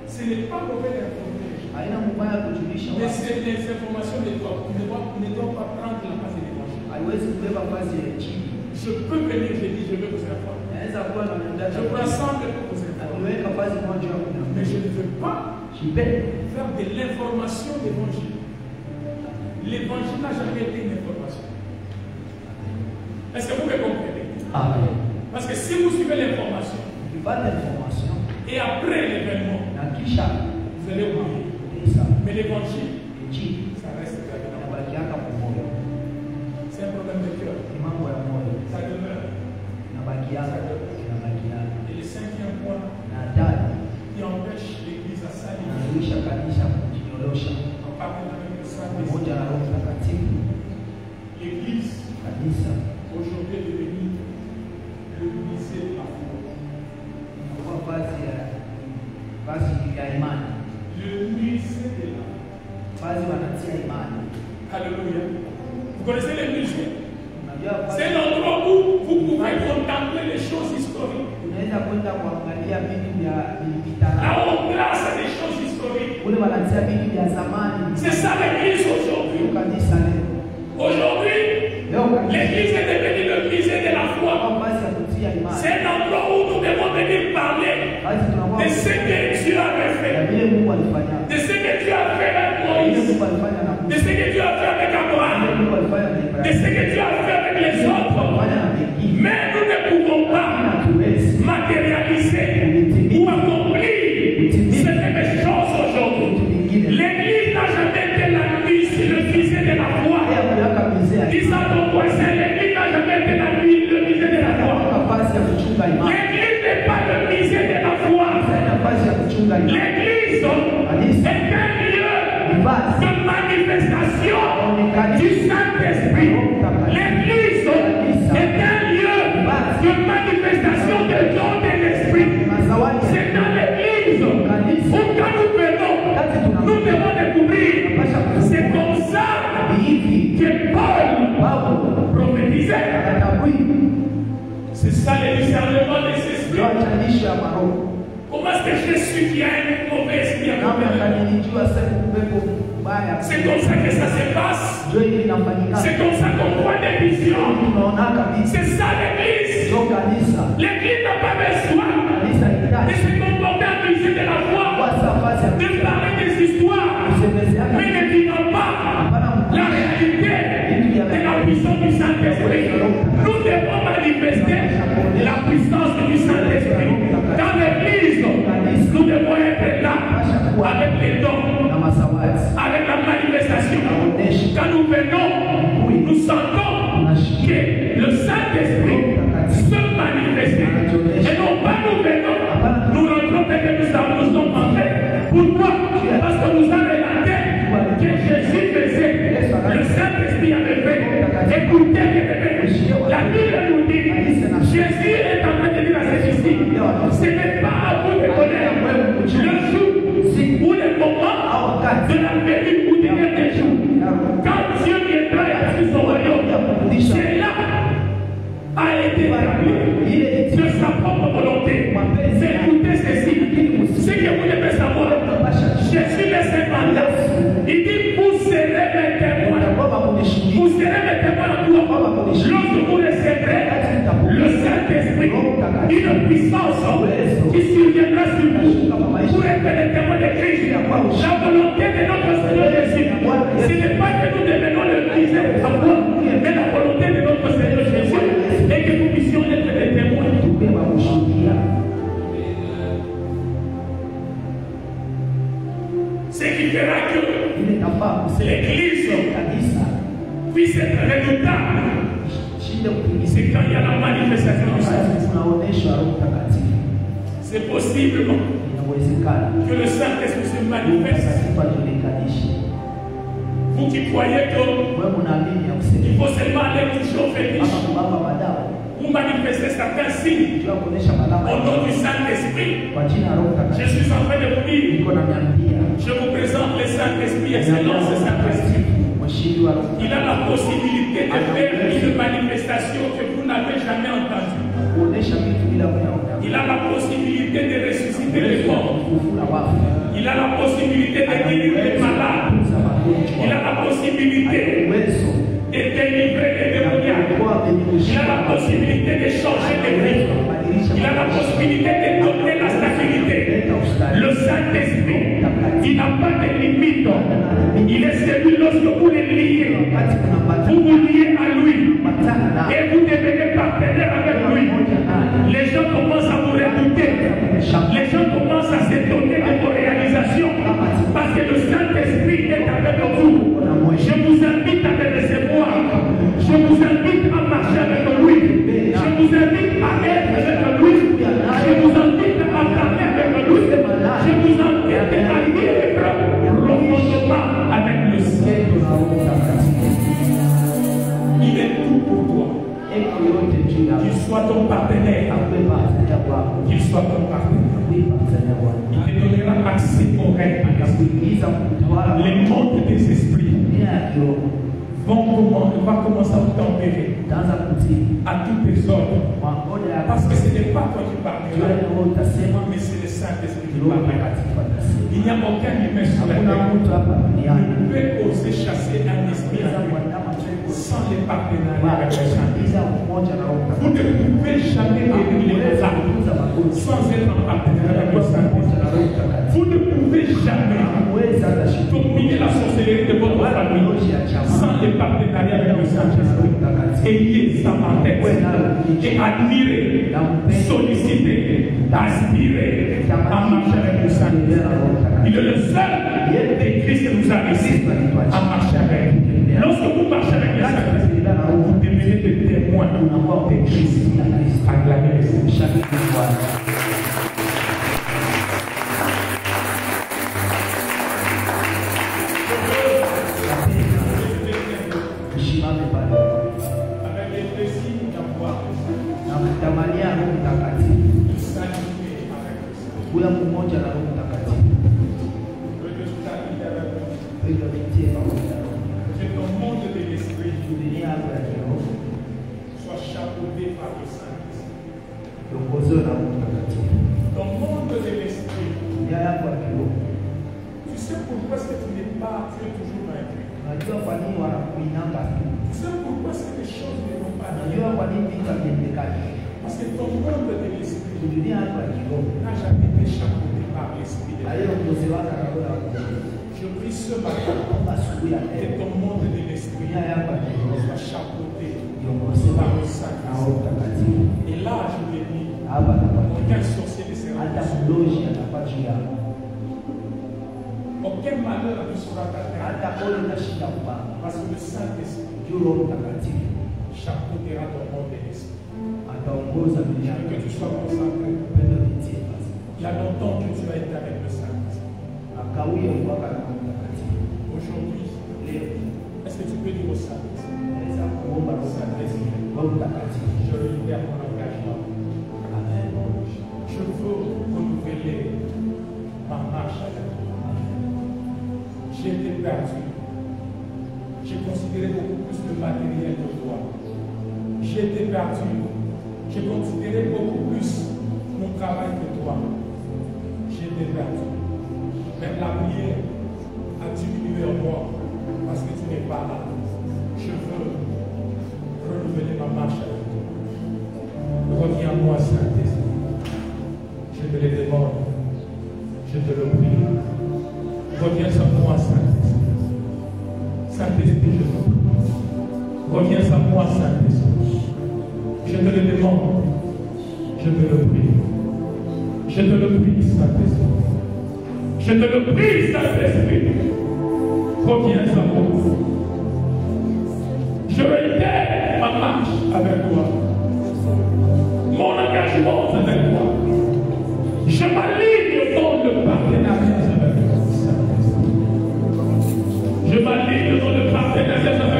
Ce n'est pas mauvais d'informer. Mais c'est des informations de toi. Tu ne dois pas prendre la place de l'évangile. Je peux venir, je dis, je veux vous informer. Je rassemble pour vous informer. Mais je ne veux pas faire de l'information d'évangile. L'évangile n'a jamais été une information. Est-ce que vous me comprenez? Amen. Parce que si vous suivez l'information, et après l'événement, vous allez oublier. Mais l'évangile, ça reste gravé dans votre cœur. C'est un problème de cœur. Ça demeure. na hatari qui empêche l'Église à s'aligner inazuisha kanisa kujinyorosha en partenariat avec le Saint-Esprit. pamoja na Roho Mtakatifu. L'Église Kanisa aujourd'hui est devenue le musée de la foi. inakuwa vazi ya imani, Le musée de la foi. vazi wanatia imani. Alléluia. Vous connaissez les musées? Unajua C'est vazi l'endroit où vous pouvez contempler les choses historiques. unaweza kwenda kuangalia vitu vya Là vitara, où on place des choses historiques. ule wanatia vitu vya zamani. C'est ça l'Église aujourd'hui. Kanisa leo Aujourd'hui, leo kanisa l'Église est devenue le musée de la foi. inakuwa vazi ya kutia imani, C'est l'endroit où nous devons venir parler vazi tunakuwa de ce que Dieu avait ya fait, vile Mungu alifanya, de ce que Dieu a fait avec vile Moïse, Mungu alifanya na de Musa, ce que Dieu a fait avec vile Abraham, Mungu alifanya na de Ibrahimu, ce que Dieu a fait avec les autres. alifanya na wengine. Mais nous ne pouvons pas Hatuwezi matérialiser ou accomplir ces choses aujourd'hui. L'Église n'a jamais été le musée de la foi. kuweka mizee Dis à ton voisin, l'Église n'a jamais été le musée de la foi. nafasi ya kuchunga imani, L'Église n'est pas le musée de la foi. nafasi ya kuchunga imani. L'Église est un lieu de manifestation du Saint-Esprit. L'Église est un lieu de manifestation de don de l'Esprit. C'est dans l'Église où quand nous venons, nous devons découvrir. C'est comme ça que Paul prophétisait. C'est ça le discernement des esprits. Comment est-ce que Jésus qui a un mauvais esprit a c'est comme ça que ça se passe. C'est comme ça qu'on voit des visions. C'est ça l'Église. L'Église n'a pas besoin de se comporter en musée de la foi, de parler des histoires, mais ne vivant pas la réalité de la puissance du Saint-Esprit. Nous devons manifester la puissance du Saint-Esprit. Dans l'Église, nous devons être là avec les dons, avec la manifestation. Quand nous venons, nous sentons que le Saint-Esprit se manifeste. Et non pas nous venons, nous rentrons dès que nous sommes entrés. Pourquoi? Parce que nous avons relaté que Jésus faisait, le Saint-Esprit avait fait. Écoutez, la Bible nous dit, Jésus est en train de dire à ses disciples, ce n'est pas à vous de connaître le jour ou le moment de la venue ou du dernier jour. Quand Dieu viendra et a pris son royaume, cela a été établi de sa propre volonté. Écoutez ceci, ce que vous devez savoir, Jésus laisse un mandat. Il dit, vous serez mes témoins. Vous serez mes témoins en toi. Lorsque vous recevrez le Saint-Esprit, une puissance qui surviendra sur vous pour être les témoins de Christ. La volonté de notre Seigneur Jésus, ce n'est pas que nous devenons le musée de la foi, mais la volonté de notre Seigneur Jésus est que nous puissions être des témoins. Ce qui fera que l'Église puisse être redoutable, c'est quand il y a la manifestation du Saint-Esprit. C'est possible que le Saint-Esprit se manifeste. Vous qui croyez qu'il faut seulement aller toujours fétiche ou manifester certains signes au nom du Saint-Esprit, je suis en train de vous dire, je vous présente le Saint-Esprit, excellence Saint-Esprit. Il a la possibilité de faire une manifestation que vous n'avez jamais entendue. Il a la possibilité de ressusciter les morts. Il a la possibilité de guérir les malades. Il a la possibilité de délivrer les démoniaques. Il a la possibilité de changer les vies. Il a la possibilité de donner la stabilité. Le Saint-Esprit, il n'a pas de limite. Il est celui lorsque vous le liez, vous vous liez à lui et vous devenez partenaire avec lui. Les gens commencent à vous redouter. Les gens commencent à s'étonner de vos réalisations parce que le Saint-Esprit est avec vous. Je vous invite à le recevoir. Je vous invite à marcher avec lui. Je vous invite à être avec lui. Je vous invite à Qu'il soit ton partenaire. Qu'il soit ton partenaire. Il te donnera accès au règne. Les mondes des esprits vont commencer à t'empêcher à tout désordre. Parce que ce n'est pas toi qui parleras, mais c'est le Saint-Esprit qui parlera. Il n'y a aucun humain sur la terre qui ne peut oser chasser un esprit sans les partenariats avec le Saint-Esprit. Vous ne pouvez jamais guérir les âmes sans être en partenariat avec le Saint-Esprit. Vous ne pouvez jamais dominer la sorcellerie de votre famille sans les partenariats avec le Saint-Esprit. Ayez ça en tête et admirez, sollicitez, aspirez à marcher avec le Saint-Esprit. Il est le seul des Christ que nous a réussi à marcher avec. Lorsque vous marchez avec le Saint-Esprit, vous devenez des témoins de Christ. Acclamez le Seigneur. Kuya mmoja na Roho Mtakatifu. Que ton monde de l'esprit Dunia yako ya kiroho soit chapeauté par le Saint-Esprit. iongozwe na Roho Mtakatifu. Ton monde de l'esprit. Dunia yako ya kiroho. Tu sais pourquoi est-ce que tu n'es pas, tu es toujours vaincu. Unajua kwa nini wanakuinanga tu? Tu sais pourquoi est-ce que les choses ne vont pas. Unajua kwa nini vitu haviendekani? Parce que ton monde de l'esprit Dunia yako ya kiroho n'a jamais été chapeauté par l'esprit de Dieu. aliyoongozewa na Roho wa Mungu. Je prie ce matin Asubuhi ya que leo ton monde de l'esprit dunia yako ya kiroho soit chapeauté iongozwe par le na Saint-Esprit. Roho Mtakatifu. Et là, je l'ai dit, Hapa napata aucun sorcier ne sera hata dessus. mlozi atapata juu yako. Aucun malheur ne sera atteint. Hata ole utashinda kupanga. Parce que le Saint-Esprit Juu Roho Mtakatifu chapeautera ton monde de l'esprit. ataongoza Je dunia veux que yako. tu sois concentré. Pendo nitie basi. Il y a longtemps que tu as été avec le Saint-Esprit. Akawia mpaka na Roho Mtakatifu. Aujourd'hui, Leo est-ce que tu peux dire au Saint-Esprit, naweza kuomba Roho Mtakatifu. Roho Mtakatifu. je libère mon engagement. Amen. Je veux renouveler ma marche avec toi. J'ai été perdu. J'ai considéré beaucoup plus le matériel que toi. J'ai été perdu. J'ai considéré beaucoup plus mon travail que toi. J'ai été perdu. Même la prière a diminué en moi parce que tu n'es pas là. Je veux renouveler ma marche avec toi. Reviens à moi, Saint-Esprit. Je te le demande. Je te le prie. Reviens à moi, Saint-Esprit. Saint-Esprit, je te prie. Reviens à moi, Saint-Esprit. Je te le demande. Je te le prie. Je te le prie, Saint-Esprit. Je te le prie, Saint-Esprit. Reviens à moi. Je réitère ma marche avec toi. Mon engagement avec toi. Je m'aligne dans le partenariat avec toi. Je m'aligne dans le partenariat avec toi.